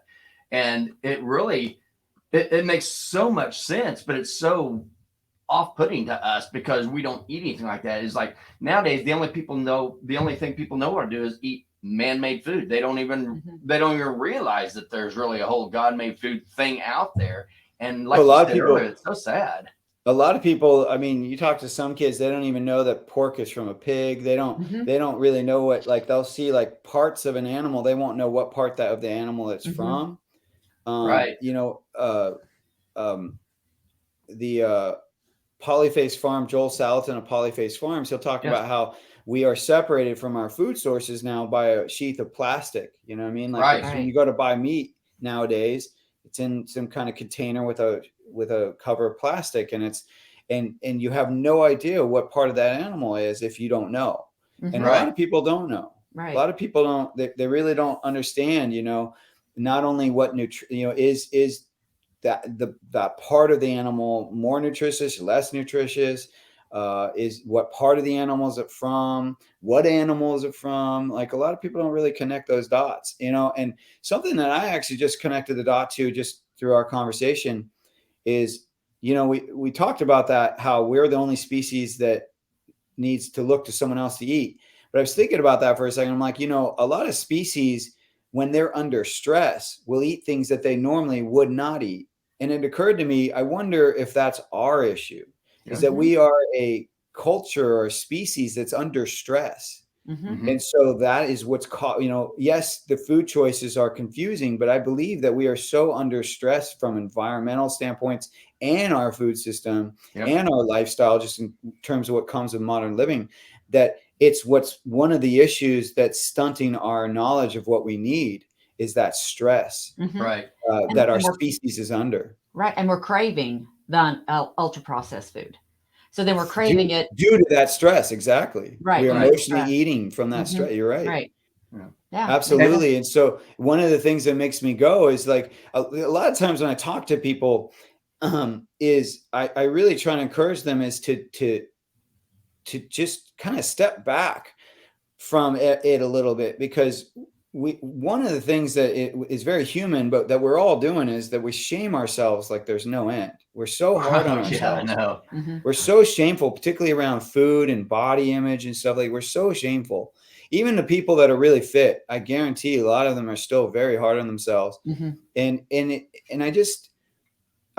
And it really, it makes so much sense, but it's so off-putting to us because we don't eat anything like that. It's like, nowadays the only thing people know how to do is eat man-made food. They don't even realize that there's really a whole God-made food thing out there. And like a lot of people, earlier, it's so sad. A lot of people, I mean, you talk to some kids, they don't even know that pork is from a pig. They don't really know what, like, they'll see like parts of an animal. They won't know what part of the animal it's from. Right. The Polyface Farm, Joel Salatin of Polyface Farms, he'll talk about how we are separated from our food sources now by a sheath of plastic. You know what I mean? Like, when you go to buy meat nowadays, It's in some kind of container with a cover of plastic, and and you have no idea what part of that animal is if you don't know. And a lot of people don't know. Right. A lot of people don't, they really don't understand, not only what is that part of the animal more nutritious, less nutritious, is what part of the animal is it from, what animal is it from. Like, a lot of people don't really connect those dots, and something that I actually just connected the dot to just through our conversation is, we talked about that, how we're the only species that needs to look to someone else to eat. But I was thinking about that for a second. I'm like, a lot of species, when they're under stress, will eat things that they normally would not eat. And it occurred to me, I wonder if that's our issue, is that we are a culture or a species that's under stress. And so that is what's caught, yes, the food choices are confusing, but I believe that we are so under stress from environmental standpoints and our food system and our lifestyle, just in terms of what comes with modern living, that it's what's one of the issues that's stunting our knowledge of what we need is that stress, Right. that our species is under. Right. And we're craving the ultra processed food. So then we're craving it due to that stress. Exactly. Right. We're emotionally eating from that stress. You're right. Right. Yeah. Absolutely. And so one of the things that makes me go is like a lot of times when I talk to people, is I really try to encourage them is to just kind of step back from it a little bit, because one of the things that is very human, but that we're all doing, is that we shame ourselves like there's no end. We're so hard on ourselves. I know. We're so shameful, particularly around food and body image and stuff. Like, we're so shameful. Even the people that are really fit, I guarantee a lot of them are still very hard on themselves. And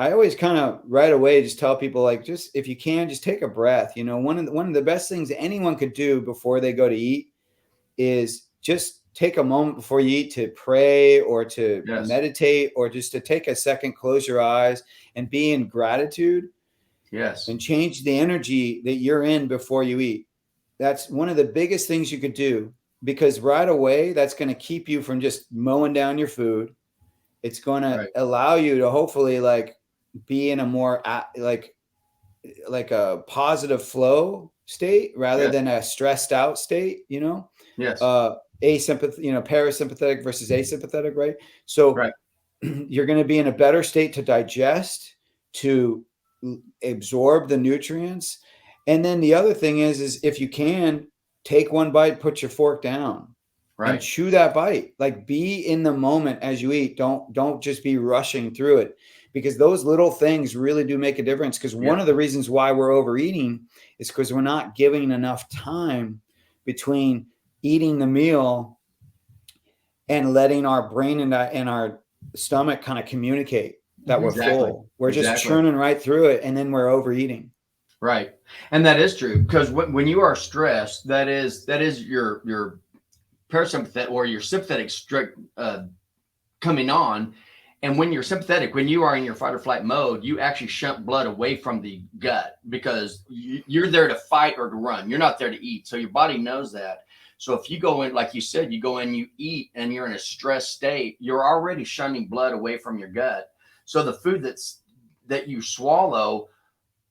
I always kind of right away just tell people, like, just if you can, just take a breath. One of the best things that anyone could do before they go to eat is just take a moment before you eat to pray or to meditate, or just to take a second, close your eyes and be in gratitude. Yes. And change the energy that you're in before you eat. That's one of the biggest things you could do, because right away, that's going to keep you from just mowing down your food. It's going to allow you to hopefully be in a more like a positive flow state rather than a stressed out state, Yes. Parasympathetic versus asympathetic, right? So you're going to be in a better state to digest, to absorb the nutrients. And then the other thing is if you can, take one bite, put your fork down, and chew that bite. Like, be in the moment as you eat. Don't just be rushing through it, because those little things really do make a difference. Because one of the reasons why we're overeating is because we're not giving enough time between eating the meal and letting our brain and our stomach kind of communicate that we're full. We're just churning right through it, and then we're overeating. Right. And that is true, because when you are stressed, that is your parasympathetic or your sympathetic coming on. And when you're sympathetic, when you are in your fight or flight mode, you actually shunt blood away from the gut, because you're there to fight or to run. You're not there to eat. So your body knows that. So if you go in, like you said, you go in, you eat, and you're in a stressed state, you're already shunting blood away from your gut. So the food that you swallow,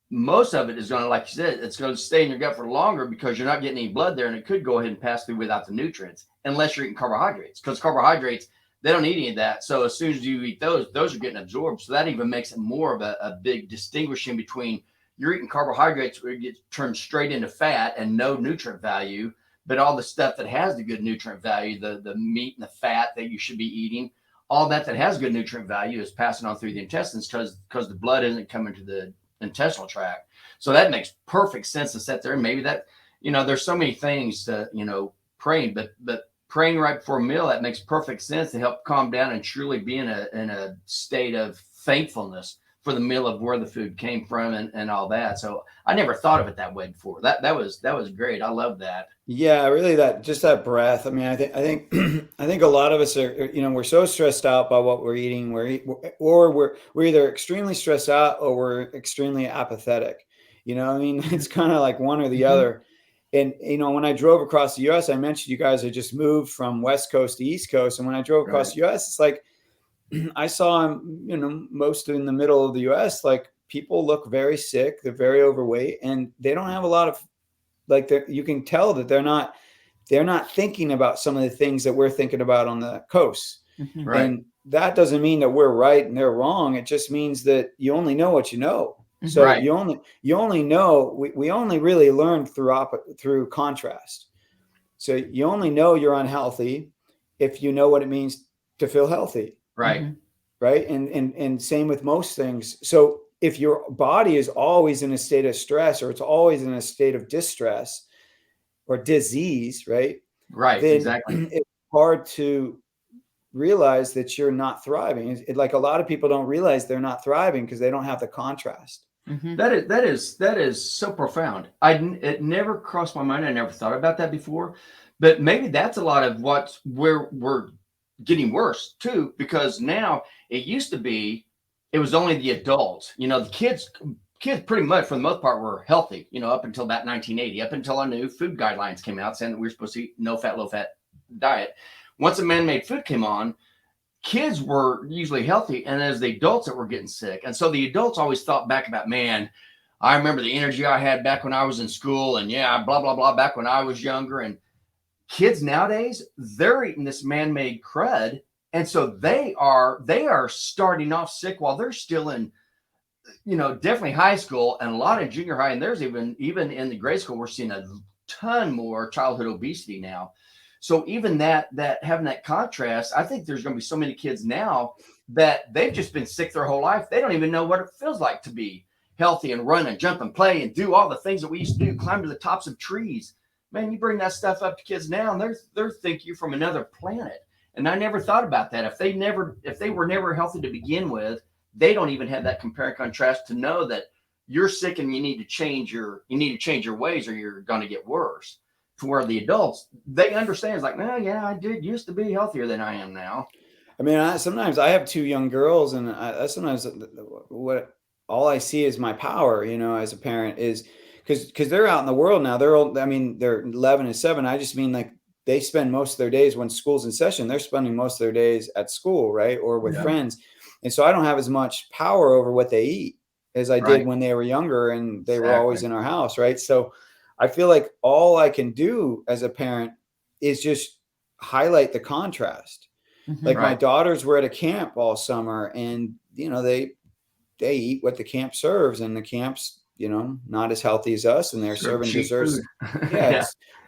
most of it is going to, like you said, it's going to stay in your gut for longer, because you're not getting any blood there, and it could go ahead and pass through without the nutrients, unless you're eating carbohydrates, because carbohydrates, they don't eat any of that. So as soon as you eat those are getting absorbed. So that even makes it more of a big distinguishing between you're eating carbohydrates where it gets turned straight into fat and no nutrient value, but all the stuff that has the good nutrient value, the meat and the fat that you should be eating, all that has good nutrient value is passing on through the intestines, because the blood isn't coming to the intestinal tract. So that makes perfect sense to sit there. And maybe that, there's so many things to, praying, but praying right before a meal, that makes perfect sense to help calm down and truly be in a state of thankfulness for the meal, of where the food came from and all that. So I never thought of it that way before. That was great. I love that. Yeah, really, that breath. I mean, I think a lot of us are, we're so stressed out by what we're eating. We're either extremely stressed out or we're extremely apathetic. I mean, it's kind of like one or the other. And, when I drove across the US, I mentioned you guys had just moved from West Coast to East Coast. And when I drove across the US, it's like, I saw them, you know, most in the middle of the US, like people look very sick, they're very overweight, and they don't have a lot of, like, you can tell that they're not thinking about some of the things that we're thinking about on the coast. Right. And that doesn't mean that we're right and they're wrong. It just means that you only know what you know. So Right. you only know, we only really learn through contrast. So you only know you're unhealthy if you know what it means to feel healthy. Right. Right. And same with most things. So if your body is always in a state of stress, or it's always in a state of distress or disease, right? Right. Then Exactly. it's hard to realize that you're not thriving. Like a lot of people don't realize they're not thriving because they don't have the contrast. That is so profound. It never crossed my mind. I never thought about that before, but maybe that's a lot of where we're getting worse too, because now it used to be, it was only the adults, you know, the kids pretty much for the most part were healthy, you know, up until about 1980, up until our new food guidelines came out saying that we were supposed to eat no fat, low fat diet. Once a man-made food came on, kids were usually healthy, and as the adults that were getting sick. And so the adults always thought back about, man, I remember the energy I had back when I was in school, and yeah, blah, blah, blah, back when I was younger. And kids nowadays, they're eating this man-made crud. And so they are starting off sick while they're still in, you know, definitely high school and a lot of junior high. And there's even in the grade school, we're seeing a ton more childhood obesity now. So even that having that contrast, I think there's going to be so many kids now that they've just been sick their whole life. They don't even know what it feels like to be healthy and run and jump and play and do all the things that we used to do, climb to the tops of trees. Man, you bring that stuff up to kids now and they're thinking you're from another planet. And I never thought about that. If they were never healthy to begin with, they don't even have that compare and contrast to know that you're sick and you need to change your ways or you're going to get worse. To where the adults, they understand, it's like, no, yeah, I did used to be healthier than I am now. I mean, sometimes I have two young girls, and sometimes what all I see is my power, you know, as a parent, is because they're out in the world now. They're old. I mean, they're 11 and 7. I just mean, like, they spend most of their days when school's in session. They're spending most of their days at school, right, or with friends, and so I don't have as much power over what they eat as I did when they were younger and they were always in our house, right? So I feel like all I can do as a parent is just highlight the contrast. Like my daughters were at a camp all summer, and you know, they eat what the camp serves, and the camp's, you know, not as healthy as us, and they're serving desserts.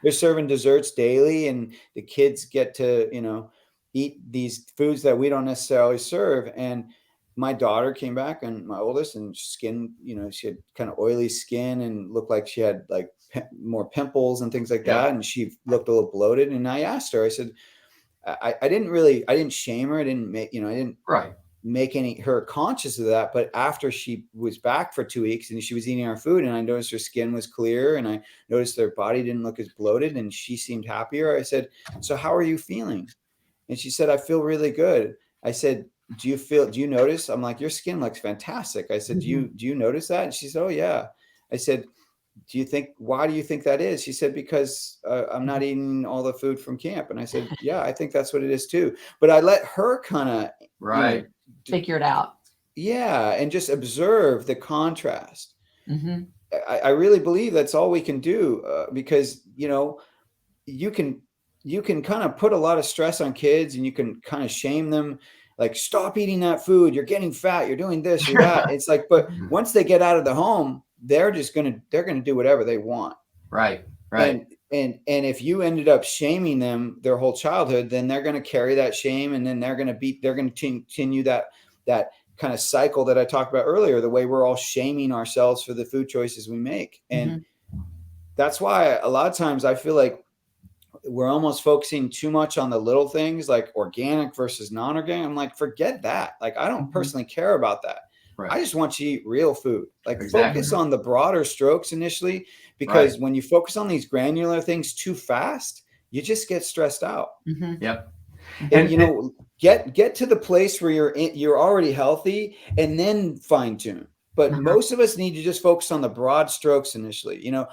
They're serving desserts daily, and the kids get to, you know, eat these foods that we don't necessarily serve. And my daughter came back, and my oldest, and skin, you know, she had kind of oily skin and looked like she had like more pimples and things like that. And she looked a little bloated. And I asked her, I said, I didn't shame her. I didn't make, you know, I didn't make her conscious of that. But after she was back for 2 weeks and she was eating our food, and I noticed her skin was clear, and I noticed her body didn't look as bloated, and she seemed happier. I said, so how are you feeling? And she said, I feel really good. I said, do you notice? I'm like, your skin looks fantastic. I said, do you notice that? And she said, oh yeah. I said, why do you think that is? She said, because I'm not eating all the food from camp. And I said, yeah, I think that's what it is too. But I let her kind of figure it out. Yeah. And just observe the contrast. I really believe that's all we can do, because, you know, you can kind of put a lot of stress on kids, and you can kind of shame them, like, stop eating that food. You're getting fat. You're doing this or that. It's like, but once they get out of the home, they're going to do whatever they want. Right. And if you ended up shaming them their whole childhood, then they're going to carry that shame, and then they're going to continue that kind of cycle that I talked about earlier, the way we're all shaming ourselves for the food choices we make. And that's why a lot of times I feel like we're almost focusing too much on the little things, like organic versus non-organic. I'm like, forget that. Like, I don't personally care about that. I just want you to eat real food. Like, focus on the broader strokes initially, because when you focus on these granular things too fast, you just get stressed out. And you know, get to the place where you're already healthy, and then fine tune. But most of us need to just focus on the broad strokes initially. You know,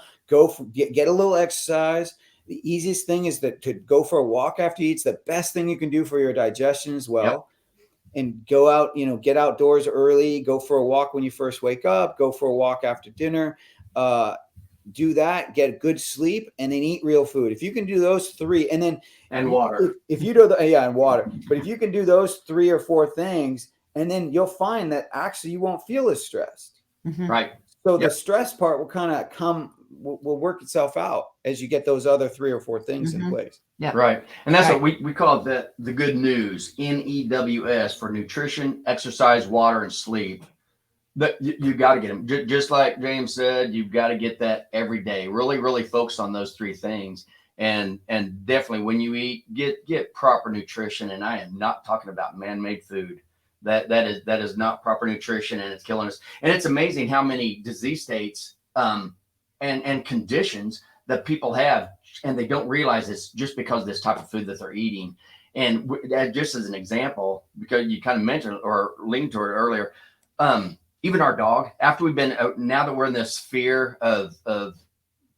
get a little exercise. The easiest thing is to go for a walk after you eat. It's the best thing you can do for your digestion as well. and go out, get outdoors early, go for a walk when you first wake up, go for a walk after dinner, do that, get good sleep, and then eat real food. If you can do those three, and then water. If you do and water, but if you can do those 3 or 4 things, and then you'll find that actually you won't feel as stressed. Right. So the stress part will kind of will work itself out as you get those other 3 or 4 things in place. Yeah. Right. And that's what we call it the good news, NEWS, for nutrition, exercise, water, and sleep. But you got to get them. Just like James said, you've got to get that every day. Really, really focus on those 3 things. And definitely when you eat, get proper nutrition. And I am not talking about man-made food. That is not proper nutrition, and it's killing us. And it's amazing how many disease states and conditions that people have, and they don't realize it's just because of this type of food that they're eating. And just as an example, because you kind of mentioned or leaned toward it earlier, even our dog, after we've been, now that we're in this sphere of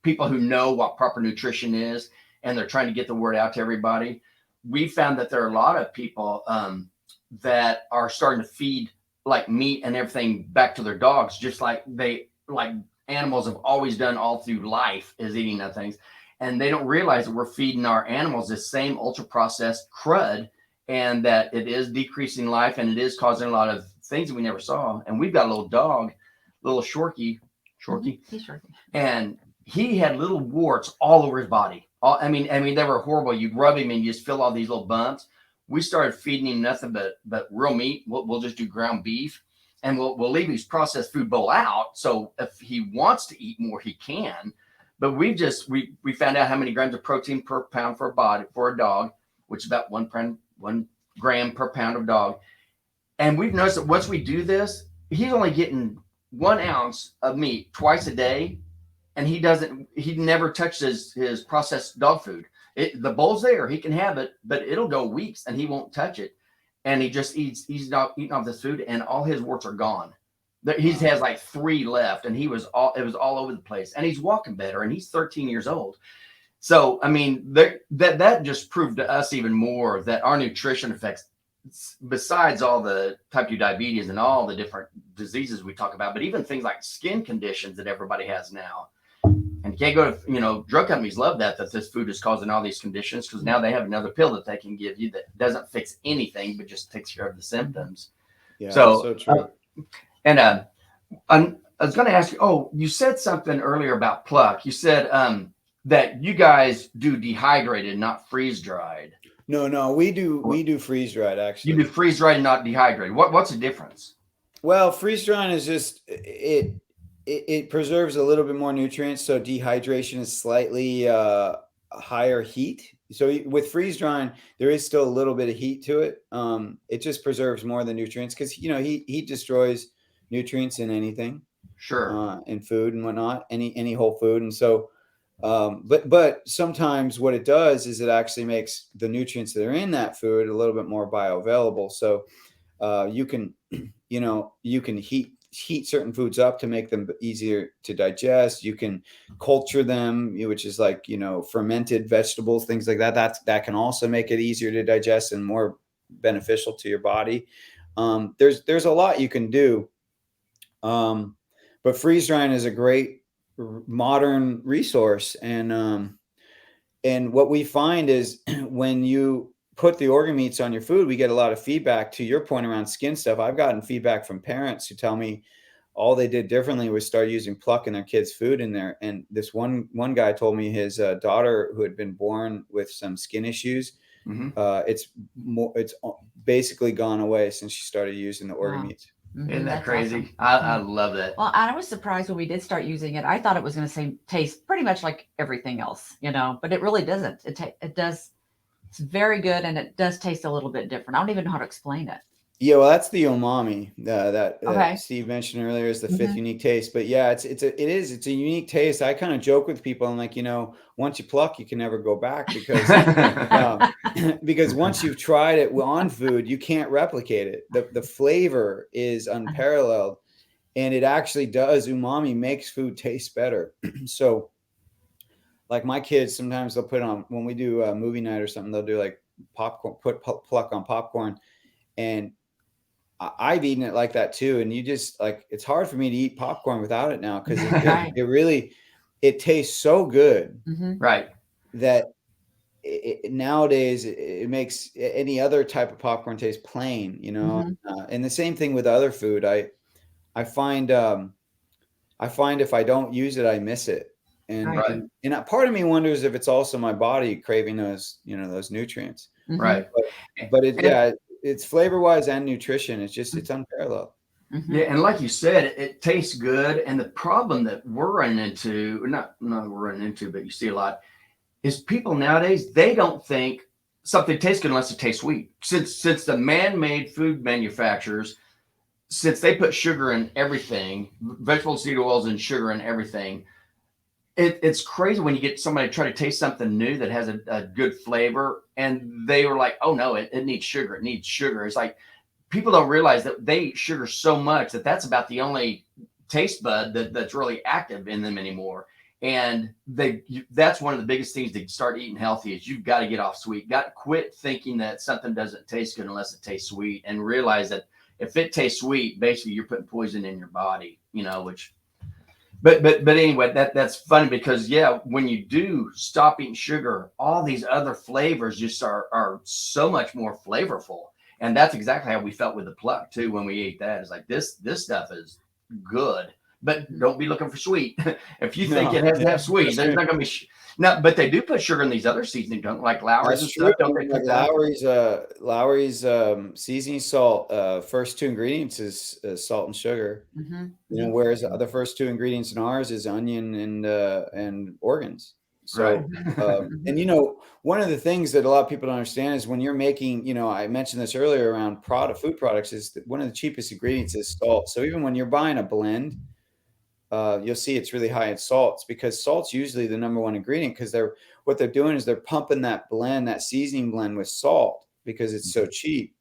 people who know what proper nutrition is, and they're trying to get the word out to everybody, we found that there are a lot of people that are starting to feed like meat and everything back to their dogs, just like animals have always done all through life, is eating those things. And they don't realize that we're feeding our animals this same ultra processed crud, and that it is decreasing life, and it is causing a lot of things that we never saw. And we've got a little dog, little Shorty, He's Shorty. and he had little warts all over his body. I mean, they were horrible. You'd rub him and you just feel all these little bumps. We started feeding him nothing but real meat. We'll just do ground beef, and we'll leave his processed food bowl out. So if he wants to eat more, he can. But we found out how many grams of protein per pound for a dog, which is about 1 gram per pound of dog. And we've noticed that once we do this, he's only getting 1 ounce of meat twice a day. And he never touches his processed dog food. The bowl's there, he can have it, but it'll go weeks and he won't touch it. And he just he's not eating off this food, and all his warts are gone. He has like 3 left, and it was all over the place. And he's walking better, and he's 13 years old. So, I mean, that just proved to us even more that our nutrition affects, besides all the type 2 diabetes and all the different diseases we talk about, but even things like skin conditions that everybody has now. And you can't go to, drug companies love that this food is causing all these conditions, because now they have another pill that they can give you that doesn't fix anything, but just takes care of the symptoms. Yeah, so true. I was going to ask you, you said something earlier about Pluck. You said that you guys do dehydrated, not freeze dried. No, we do freeze dried, actually. You do freeze dried, not dehydrated. What's the difference? Well, freeze drying is just it preserves a little bit more nutrients. So dehydration is slightly higher heat. So with freeze drying, there is still a little bit of heat to it. It just preserves more of the nutrients, because heat destroys nutrients in anything. Sure. In food and whatnot, any whole food. And so, but sometimes what it does is it actually makes the nutrients that are in that food a little bit more bioavailable. So you can heat certain foods up to make them easier to digest. You can culture them, which is like, fermented vegetables, things like that. That can also make it easier to digest and more beneficial to your body. There's a lot you can do. But freeze drying is a great modern resource. And what we find is when you put the organ meats on your food, we get a lot of feedback. To your point around skin stuff, I've gotten feedback from parents who tell me all they did differently was start using Pluck in their kids' food in there. And this one guy told me his daughter, who had been born with some skin issues, it's basically gone away since she started using the organ meats. Isn't that crazy? Awesome. I love that. Well, I was surprised when we did start using it. I thought it was going to taste pretty much like everything else, but it really doesn't. It does. It's very good, and it does taste a little bit different. I don't even know how to explain it. Yeah, well, that's the umami that Okay. Steve mentioned earlier is the fifth unique taste. But yeah, it's a unique taste. I kind of joke with people. I'm like, once you pluck, you can never go back, because once you've tried it on food, you can't replicate it. The flavor is unparalleled, and it actually does. Umami makes food taste better. So, like my kids, sometimes they'll put on, when we do a movie night or something, they'll do like popcorn, put Pluck on popcorn, and I've eaten it like that too. And you just like, it's hard for me to eat popcorn without it now. Cause Right. it really, it tastes so good Right. that nowadays it makes any other type of popcorn taste plain, you know? And the same thing with other food. I find if I don't use it, I miss it. And, Right. and a part of me wonders if it's also my body craving those, you know, those nutrients. Right. But it, And- yeah, it's flavor wise and nutrition. It's just, it's unparalleled. Yeah, and like you said, it tastes good. And the problem that we're running into, not we're running into, but you see a lot, is people nowadays, they don't think something tastes good unless it tastes sweet. Since the man-made food manufacturers, since they put sugar in everything, vegetable seed oils and sugar in everything, it's crazy when you get somebody to try to taste something new that has a good flavor, and they were like, oh no, it needs sugar. It needs sugar. It's like people don't realize that they eat sugar so much that that's about the only taste bud that's really active in them anymore. And that's one of the biggest things to start eating healthy is you've got to get off sweet. Got to quit thinking that something doesn't taste good unless it tastes sweet, and realize that if it tastes sweet, basically you're putting poison in your body, you know, which but anyway, that's funny because yeah, when you do stop eating sugar, all these other flavors just are so much more flavorful. And that's exactly how we felt with the Pluck too when we ate that. It's like this stuff is good, but don't be looking for sweet. If you think it has to have sweet, there's not going to be no. But they do put sugar in these other seasonings, don't like Lowry's and stuff. Don't they put that? Lowry's seasoning salt. First two ingredients is salt and sugar. You know, whereas the first two ingredients in ours is onion and organs. So, and you know, one of the things that a lot of people don't understand is when you're making, you know, I mentioned this earlier around food products, is that one of the cheapest ingredients is salt. So even when you're buying a blend, you'll see it's really high in salts, because salt's usually the number one ingredient, because what they're doing is they're pumping that blend, that seasoning blend, with salt because it's so cheap,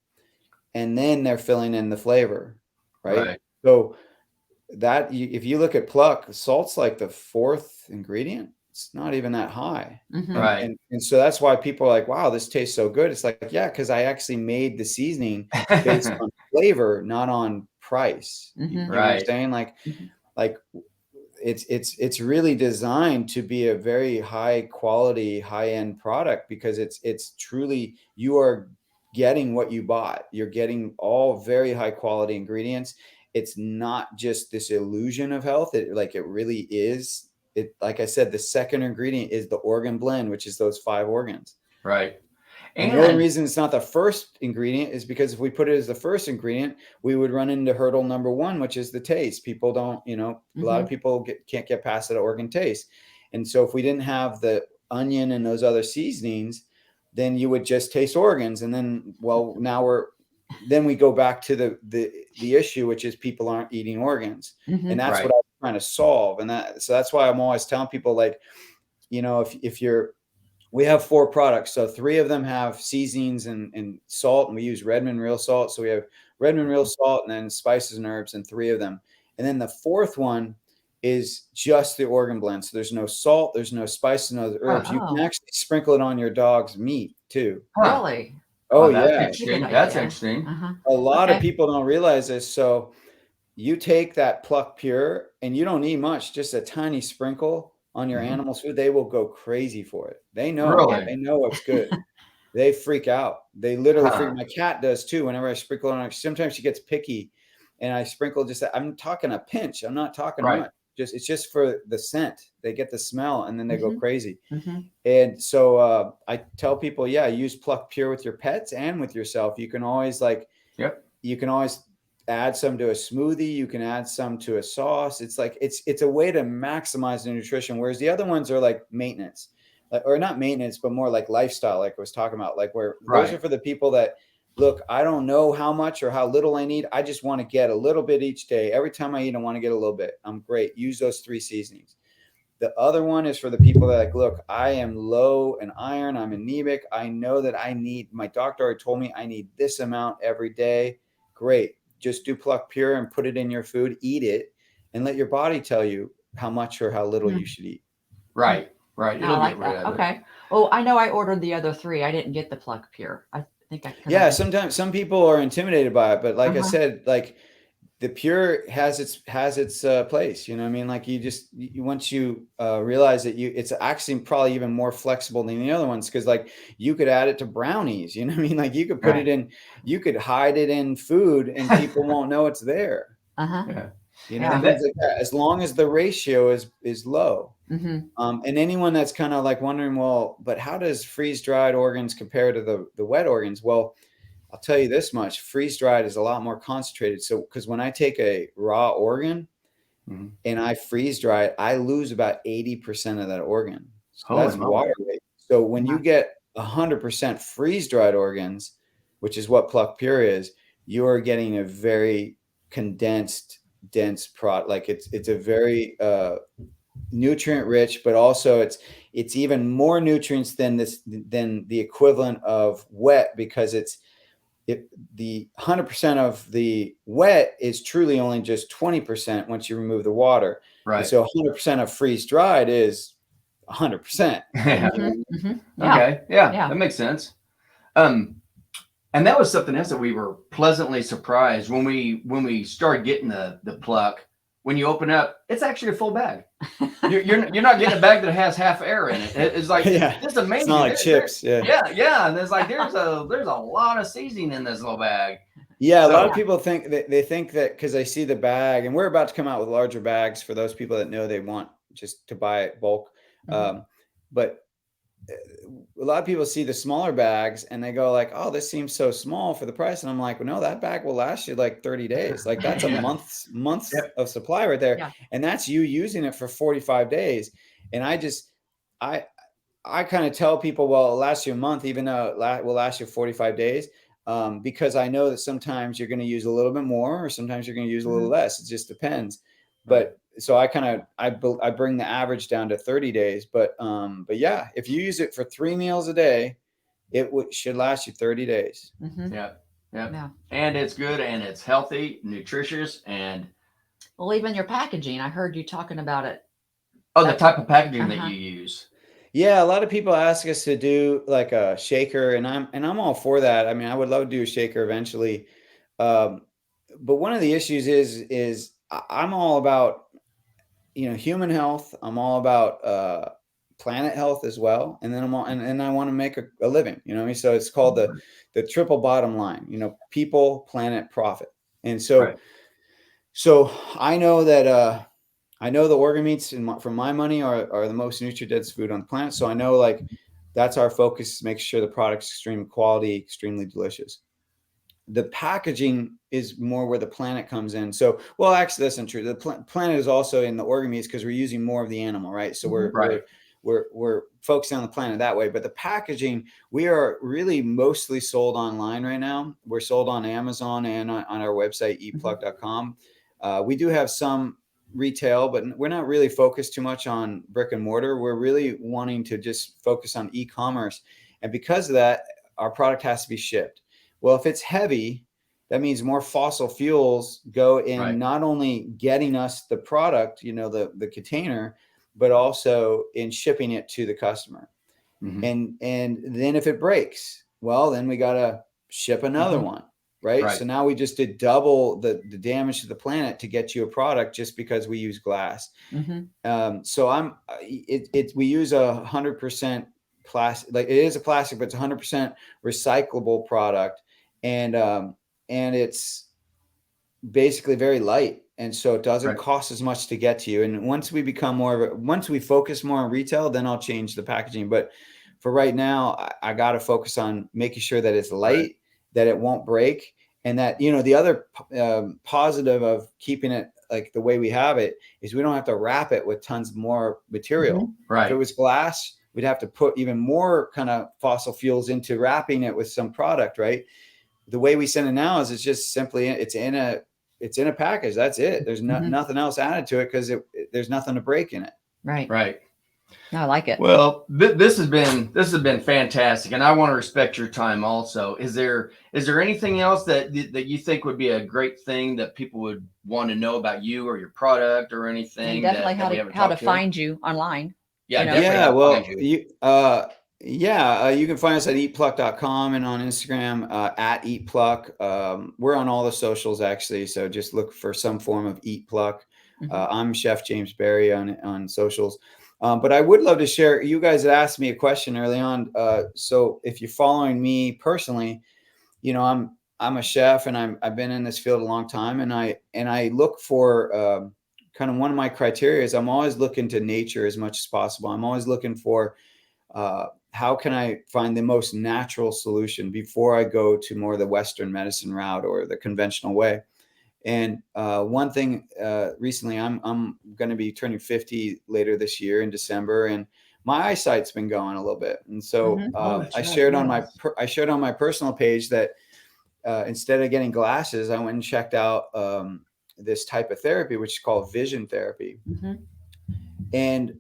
and then they're filling in the flavor, right? So that if you look at Pluck, salt's like the fourth ingredient. It's not even that high. Right. And so that's why people are like, wow, this tastes so good. It's like, yeah, because I actually made the seasoning based on flavor, not on price. You know what I'm saying? Like it's really designed to be a very high quality, high end product, because it's truly, you are getting what you bought. You're getting all very high quality ingredients. It's not just this illusion of health. It really is. It, like I said, the second ingredient is the organ blend, which is those 5 organs. Right. And the only reason it's not the first ingredient is because if we put it as the first ingredient, we would run into hurdle number 1, which is the taste. People don't, you know, a lot of people can't get past that organ taste. And so if we didn't have the onion and those other seasonings, then you would just taste organs. And then, well, then we go back to the issue, which is people aren't eating organs. And that's what I'm trying to solve. And so that's why I'm always telling people, like, you know, we have 4 products. So 3 of them have seasonings and salt, and we use Redmond real salt. So we have Redmond real salt and then spices and herbs in 3 of them. And then the 4th one is just the organ blend. So there's no salt, there's no spices, no herbs. You can actually sprinkle it on your dog's meat too. Really? Oh, that's yeah. interesting. That's interesting. A lot of people don't realize this. So you take that Pluck Pure and you don't need much, just a tiny sprinkle on your animal's food. They will go crazy for it. They know. Really? They know what's good. They freak out. They literally freak. My cat does too. Whenever I sprinkle on her, sometimes she gets picky, and I sprinkle just. I'm talking a pinch. I'm not talking much. It's just for the scent. They get the smell, and then they go crazy. And so I tell people, yeah, use Pluck Pure with your pets and with yourself. You can always you can always add some to a smoothie. You can add some to a sauce. It's like, it's a way to maximize the nutrition. Whereas the other ones are like maintenance, or not maintenance, but more like lifestyle. Like I was talking about, like where those are for the people that, look, I don't know how much or how little I need. I just want to get a little bit each day. Every time I eat, I want to get a little bit. I'm great. Use those 3 seasonings. The other one is for the people that, like, look, I am low in iron. I'm anemic. I know that my doctor already told me I need this amount every day. Great. Just do Pluck Pure and put it in your food, eat it, and let your body tell you how much or how little you should eat. Right. I like that. Okay. Oh, I know I ordered the other 3. I didn't get the Pluck Pure. think I could. Yeah, sometimes some people are intimidated by it, but like I Uh-huh. said, like the pure has its place. You know what I mean? Like you once you realize that it's actually probably even more flexible than the other ones, because like you could add it to brownies. You know what I mean? Like you could put Right. it in, you could hide it in food, and people won't know it's there. Uh-huh. Yeah. You know, Yeah. things like that. As long as the ratio is low. Mm-hmm. And anyone that's kind of like wondering, well, but how does freeze dried organs compare to the wet organs? Well, I'll tell you this much: freeze dried is a lot more concentrated. So, because when I take a raw organ Mhm. and I freeze dry it, I lose about 80% of that organ. So Holy that's moly. water weight. So when Wow. you get 100% freeze dried organs, which is what Pluck Pure is, you are getting a very condensed, dense product. Like it's a very nutrient rich, but also it's even more nutrients than the equivalent of wet, because the 100% of the wet is truly only just 20% once you remove the water. Right. So 100% of freeze dried is 100%. Yeah. Mm-hmm. Yeah. Okay. Yeah, Yeah. that makes sense. And that was something else that we were pleasantly surprised when we started getting the Pluck. When you open up, it's actually a full bag. You're not getting a bag that has half air in it. It's like Yeah. it's amazing. It's not like chips. Yeah. Yeah. And there's like there's a lot of seasoning in this little bag. Yeah, a lot So- of people think that they think that because they see the bag, and we're about to come out with larger bags for those people that know they want just to buy it bulk. Mhm. But a lot of people see the smaller bags and they go like, "Oh, this seems so small for the price." And I'm like, well, "No, that bag will last you like 30 days. Like that's a Yeah. month's Yep. of supply right there, Yeah. and that's you using it for 45 days." And I kind of tell people, well, it'll last you a month, even though it will last you 45 days. Because I know that sometimes you're going to use a little bit more, or sometimes you're going to use a little less. It just depends. Right. But so I bring the average down to 30 days. But yeah, if you use it for 3 meals a day, it should last you 30 days. Mm-hmm. Yeah. Yeah. Yeah. And it's good and it's healthy, nutritious, and Well, even your packaging, I heard you talking about it. the type of packaging that Uh-huh. you use. Yeah, a lot of people ask us to do like a shaker, and I'm all for that. I mean, I would love to do a shaker eventually. Um, but one of the issues is I'm all about, human health. I'm all about planet health as well. And then and I want to make a living, you know what I mean? So it's called the triple bottom line, people, planet, profit. And so Right. so I know that I know the organ meats for my money are the most nutrient-dense food on the planet. So I know like that's our focus, make sure the product's extreme quality, extremely delicious. The packaging is more where the planet comes in. So, well, actually, that's not true. The planet is also in the organ meats because we're using more of the animal, right? So Right. we're focusing on the planet that way. But the packaging, we are really mostly sold online right now. We're sold on Amazon and on our website, eatpluck.com. We do have some retail, but we're not really focused too much on brick and mortar. We're really wanting to just focus on e-commerce. And because of that, our product has to be shipped. Well, if it's heavy, that means more fossil fuels go in, Right. not only getting us the product, the container, but also in shipping it to the customer. Mhm. And then if it breaks, well, then we got to ship another Mhm. one. Right? Right. So now we just did double the damage to the planet to get you a product just because we use glass. Mm-hmm. So we use 100% plastic. Like it is a plastic, but it's 100% recyclable product, and it's basically very light, and so it doesn't Right. cost as much to get to you. And once we become once we focus more on retail, then I'll change the packaging. But for right now, I got to focus on making sure that it's light, Right. that it won't break, and that the other positive of keeping it like the way we have it is we don't have to wrap it with tons more material. Mm-hmm. Right. If it was glass, we'd have to put even more kind of fossil fuels into wrapping it with some product, right? The way we send it now is it's just simply it's in a package. That's it. There's nothing else added to it because there's nothing to break in it. Right. Right. No, I like it. Well, this has been fantastic, and I want to respect your time. Also, is there anything else that you think would be a great thing that people would want to know about you or your product or anything? And definitely that we haven't how to talked find you online. Yeah, you know? definitely. Yeah, How to well, find you. Yeah, you can find us at eatpluck.com and on Instagram at eatpluck. We're on all the socials actually, so just look for some form of eatpluck. I'm Chef James Berry on socials. But I would love to share. You guys had asked me a question early on. So if you're following me personally, you know, I'm a chef and I've been in this field a long time, and I look for kind of one of my criteria is I'm always looking to nature as much as possible. I'm always looking for how can I find the most natural solution before I go to more of the Western medicine route or the conventional way. And one thing recently, I'm going to be turning 50 later this year in December, and my eyesight's been going a little bit. And so I shared on my personal page that instead of getting glasses, I went and checked out this type of therapy, which is called vision therapy. And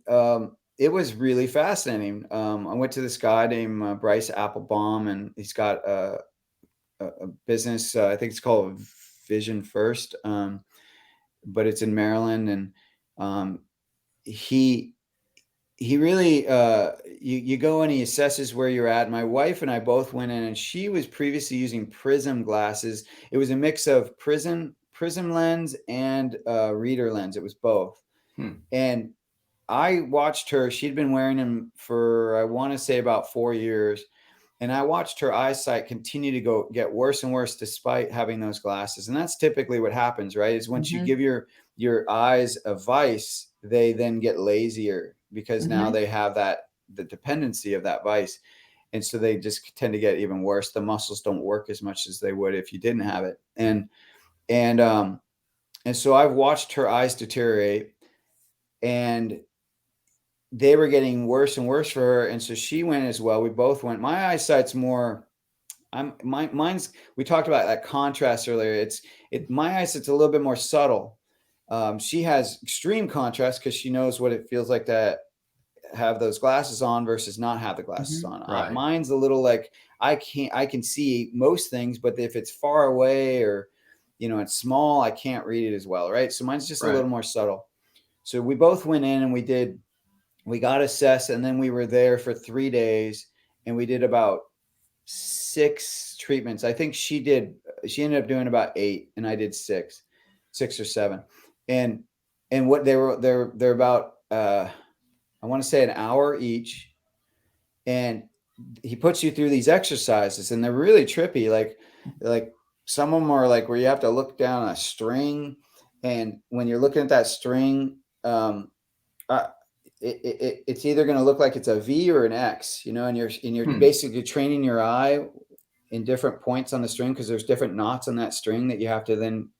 it was really fascinating. I went to this guy named Bryce Applebaum, and he's got a business. I think it's called Vision First, but it's in Maryland. And he really, you go and he assesses where you're at. My wife and I both went in, and she was previously using prism glasses. It was a mix of prism lens and reader lens. It was both. And I watched her. She'd been wearing them for, I want to say, about 4 years. And I watched her eyesight continue to get worse and worse despite having those glasses. And that's typically what happens, right? Is once you give your eyes a vice, they then get lazier because now they have the dependency of that vice. And so they just tend to get even worse. The muscles don't work as much as they would if you didn't have it. And so I've watched her eyes deteriorate, and they were getting worse and worse for her. And so she went as well. We both went. My eyesight's more, mine's, we talked about that contrast earlier. My eyesight's a little bit more subtle. She has extreme contrast because she knows what it feels like to have those glasses on versus not have the glasses on. Right. Mine's a little like, I can see most things, but if it's far away or, it's small, I can't read it as well. Right. So mine's just a little more subtle. So we both went in and we got assessed, and then we were there for 3 days, and we did about 6 treatments. I think she ended up doing about 8, and I did 6 or 7. And what they're about, I want to say an hour each. And he puts you through these exercises, and they're really trippy. Like some of them are like where you have to look down a string. And when you're looking at that string, it's either going to look like it's a V or an X, and you're basically training your eye in different points on the string because there's different knots on that string that you have to then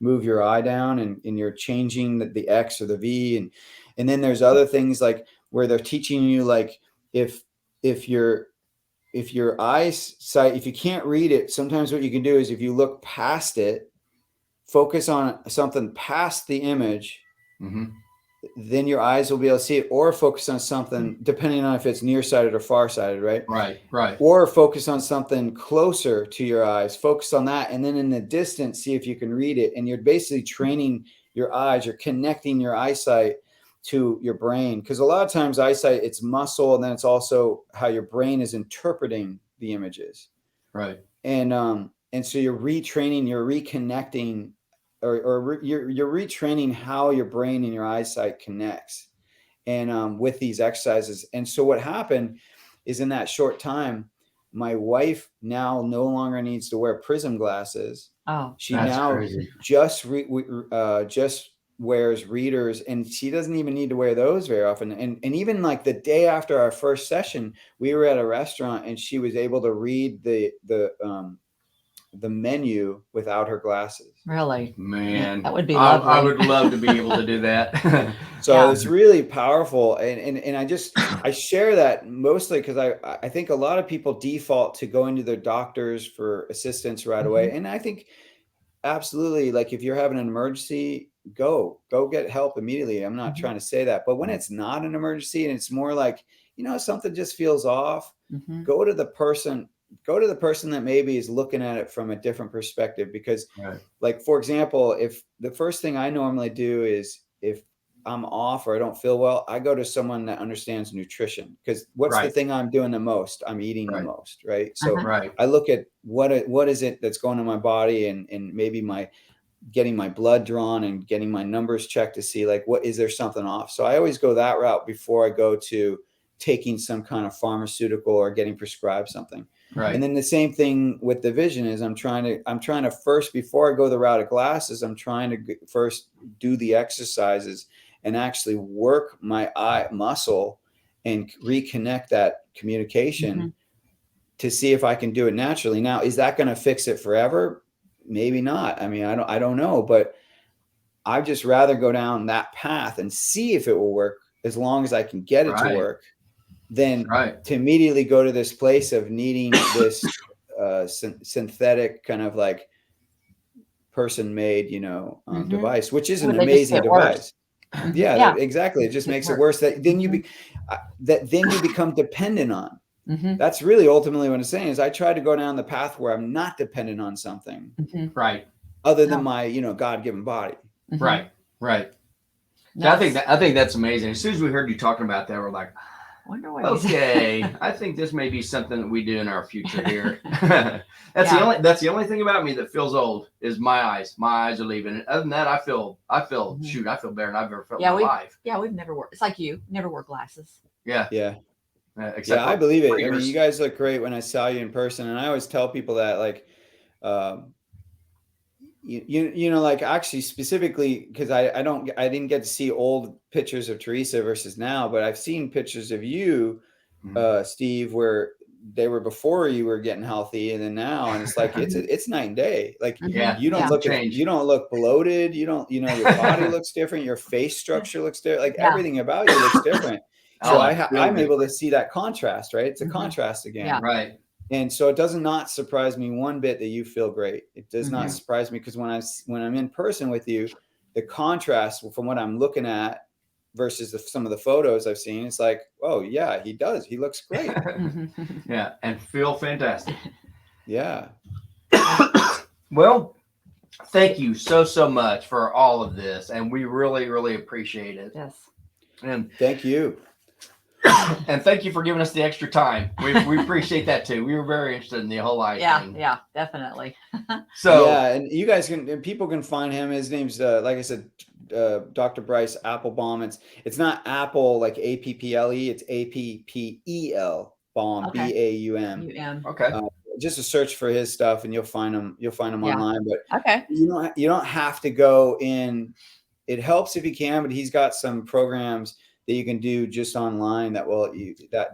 move your eye down, and you're changing the X or the V. And then there's other things like where they're teaching you, like if your eyesight, if you can't read it, sometimes what you can do is if you look past it, focus on something past the image, then your eyes will be able to see it, or focus on something depending on if it's nearsighted or farsighted, right? Right. Or focus on something closer to your eyes, focus on that. And then in the distance, see if you can read it. And you're basically training your eyes, you're connecting your eyesight to your brain. Because a lot of times eyesight, it's muscle, and then it's also how your brain is interpreting the images. Right. And so you're retraining, you're reconnecting, or you're retraining how your brain and your eyesight connects, and with these exercises. And so what happened is in that short time, my wife now no longer needs to wear prism glasses. Oh, she now crazy. just wears readers, and she doesn't even need to wear those very often. And even like the day after our first session, we were at a restaurant, and she was able to read the menu without her glasses. Really? Man, that would be lovely. I would love to be able to do that. So it's really powerful. And I share that mostly because I think a lot of people default to going to their doctors for assistance right away. And I think absolutely, like if you're having an emergency, go get help immediately. I'm not trying to say that, but when it's not an emergency and it's more like, something just feels off, go to the person that maybe is looking at it from a different perspective. Because like, for example, if the first thing I normally do is if I'm off or I don't feel well, I go to someone that understands nutrition, because what's the Right. thing I'm doing the most? I'm eating the Right. most, right? So Right. I look at what is it that's going on in my body, and maybe getting my blood drawn and getting my numbers checked to see like, is there something off? So I always go that route before I go to taking some kind of pharmaceutical or getting prescribed something. Right. And then the same thing with the vision is I'm trying to first, before I go the route of glasses, I'm trying to first do the exercises and actually work my eye muscle and reconnect that communication to see if I can do it naturally. Now, is that going to fix it forever? Maybe not. I mean, I don't know, but I'd just rather go down that path and see if it will work as long as I can get it to work than to immediately go to this place of needing this synthetic kind of like person-made, device, which is an amazing device. Yeah, exactly. It just makes it worse. That then you become dependent on. That's really ultimately what I'm saying is I try to go down the path where I'm not dependent on something, right? Other than my, God-given body. Right. I think that's amazing. As soon as we heard you talking about that, we're like, okay, I think this may be something that we do in our future here. That's the only thing about me that feels old is my eyes. My eyes are leaving. And other than that, I feel shoot, I feel better than I've ever felt in my life. Yeah, we've never worked. It's like you never wore glasses. Yeah. I believe it. I mean, you guys look great when I saw you in person, and I always tell people that, like, like actually specifically because I didn't get to see old pictures of Theresa versus now, but I've seen pictures of you, Steve, where they were before you were getting healthy, and then now, and it's like it's night and day. Like you don't look bloated. You don't, your body looks different. Your face structure looks different. Like everything about you looks different. So I'm able to see that contrast, right? It's a contrast again. Yeah. Right. And so it does not surprise me one bit that you feel great. It does not surprise me because when I'm in person with you, the contrast from what I'm looking at versus some of the photos I've seen, it's like, oh yeah, he does. He looks great. Yeah, and feel fantastic. Yeah. Well, thank you so much for all of this, and we really, really appreciate it. Yes. And thank you. And thank you for giving us the extra time. We appreciate that too. We were very interested in the whole eye thing. Yeah, definitely. So and you guys people can find him. His name's like I said, Dr. Bryce Applebaum. It's not Apple like Apple. It's Appel Baum, Baum. Okay. Just a search for his stuff, and you'll find him online. But you don't have to go in. It helps if you can, but he's got some programs that you can do just online that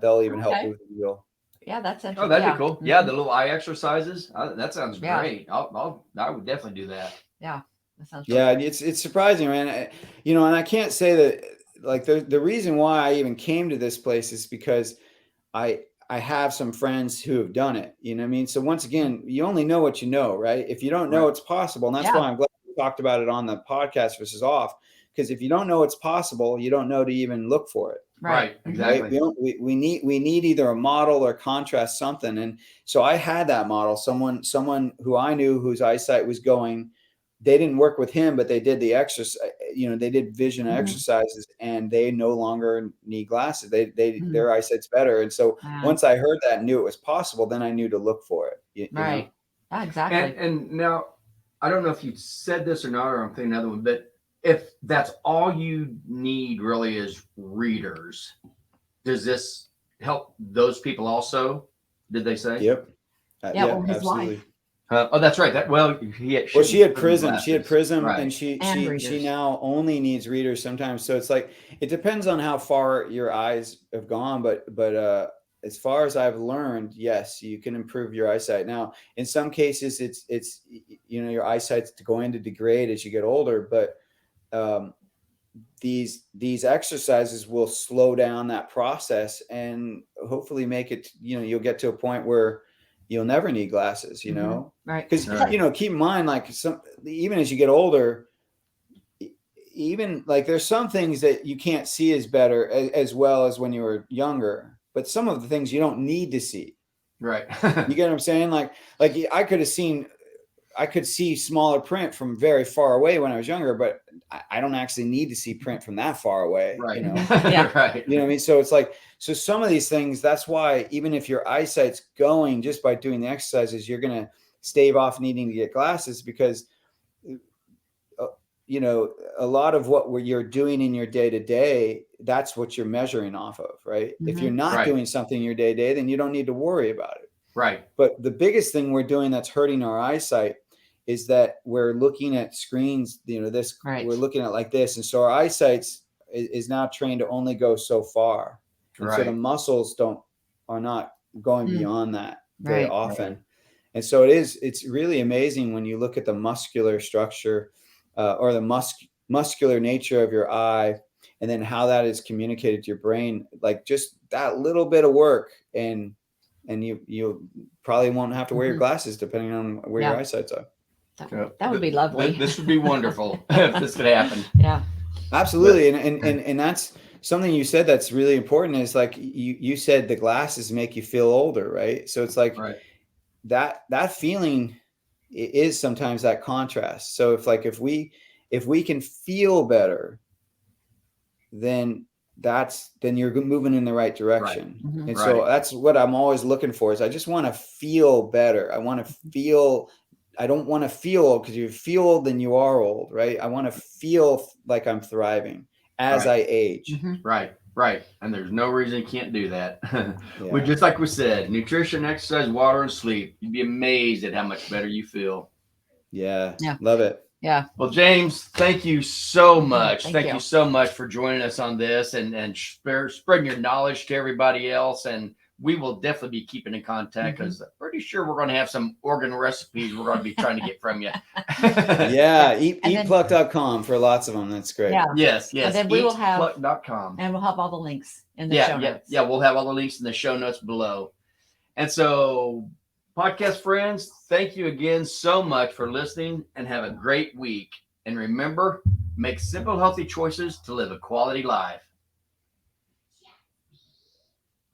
they'll even help you with the wheel. Yeah, that's interesting. Oh, that'd be cool. Yeah, the little eye exercises. That sounds great. I would definitely do that. Yeah, that sounds. Yeah, it's surprising, man. And I can't say that. Like the reason why I even came to this place is because I have some friends who have done it. You know what I mean? So once again, you only know what you know, right? If you don't know it's possible, and that's why I'm glad we talked about it on the podcast versus off. Because if you don't know it's possible, you don't know to even look for it. Right. Exactly. Right? We need either a model or contrast something. And so I had that model, someone who I knew whose eyesight was going. They didn't work with him, but they did the exercise. They did vision exercises, and they no longer need glasses. Their eyesight's better. And so once I heard that and knew it was possible, then I knew to look for it. You know? Yeah, exactly. And now, I don't know if you said this or not, or I'm thinking another one, but if that's all you need really is readers, does this help those people also? Did they say? Yep. Well, his wife. Oh, that's right. She had Prism. She had Prism, right. And she now only needs readers sometimes. So it's like it depends on how far your eyes have gone, but as far as I've learned, yes, you can improve your eyesight. Now, in some cases, it's your eyesight's going to degrade as you get older, but these exercises will slow down that process and hopefully make it, you'll get to a point where you'll never need glasses, right. Because, keep in mind, like even as you get older, even like there's some things that you can't see as better as well as when you were younger, but some of the things you don't need to see. Right. You get what I'm saying? Like I could see smaller print from very far away when I was younger, but I don't actually need to see print from that far away. Right. Yeah. Right. You know what I mean? So it's like, so some of these things, that's why even if your eyesight's going just by doing the exercises, you're going to stave off needing to get glasses, because, you know, a lot of what you're doing in your day to day, that's what you're measuring off of, right? If you're not doing something in your day to day, then you don't need to worry about it. Right. But the biggest thing we're doing that's hurting our eyesight is that we're looking at screens, you know, this, we're looking at like this. And so our eyesight is now trained to only go so far. And so the muscles are not going beyond that very often. And so it's really amazing when you look at the muscular structure or the muscular nature of your eye, and then how that is communicated to your brain, like just that little bit of work, and you probably won't have to wear your glasses depending on where your eyesight's are. That would be lovely. This would be wonderful if this could happen. Yeah, absolutely. And that's something you said that's really important, is like you said the glasses make you feel older, right? So it's like that feeling is sometimes that contrast. So if we can feel better, then you're moving in the right direction. And so that's what I'm always looking for, is I just want to feel better. I don't want to feel old, because you feel old, then you are old, right? I want to feel like I'm thriving as I age. Right. And there's no reason you can't do that. But just like we said, nutrition, exercise, water, and sleep, you'd be amazed at how much better you feel. Yeah. Love it. Yeah. Well, James, thank you so much. Thank you so much for joining us on this and spreading your knowledge to everybody else. And we will definitely be keeping in contact, because I'm pretty sure we're going to have some organ recipes we're going to be trying to get from you. Eatpluck.com for lots of them. That's great. Yeah. Yes. And then we will have Eatpluck.com. And we'll have all the links in the show notes. Yeah, we'll have all the links in the show notes below. And so, podcast friends, thank you again so much for listening, and have a great week. And remember, make simple, healthy choices to live a quality life.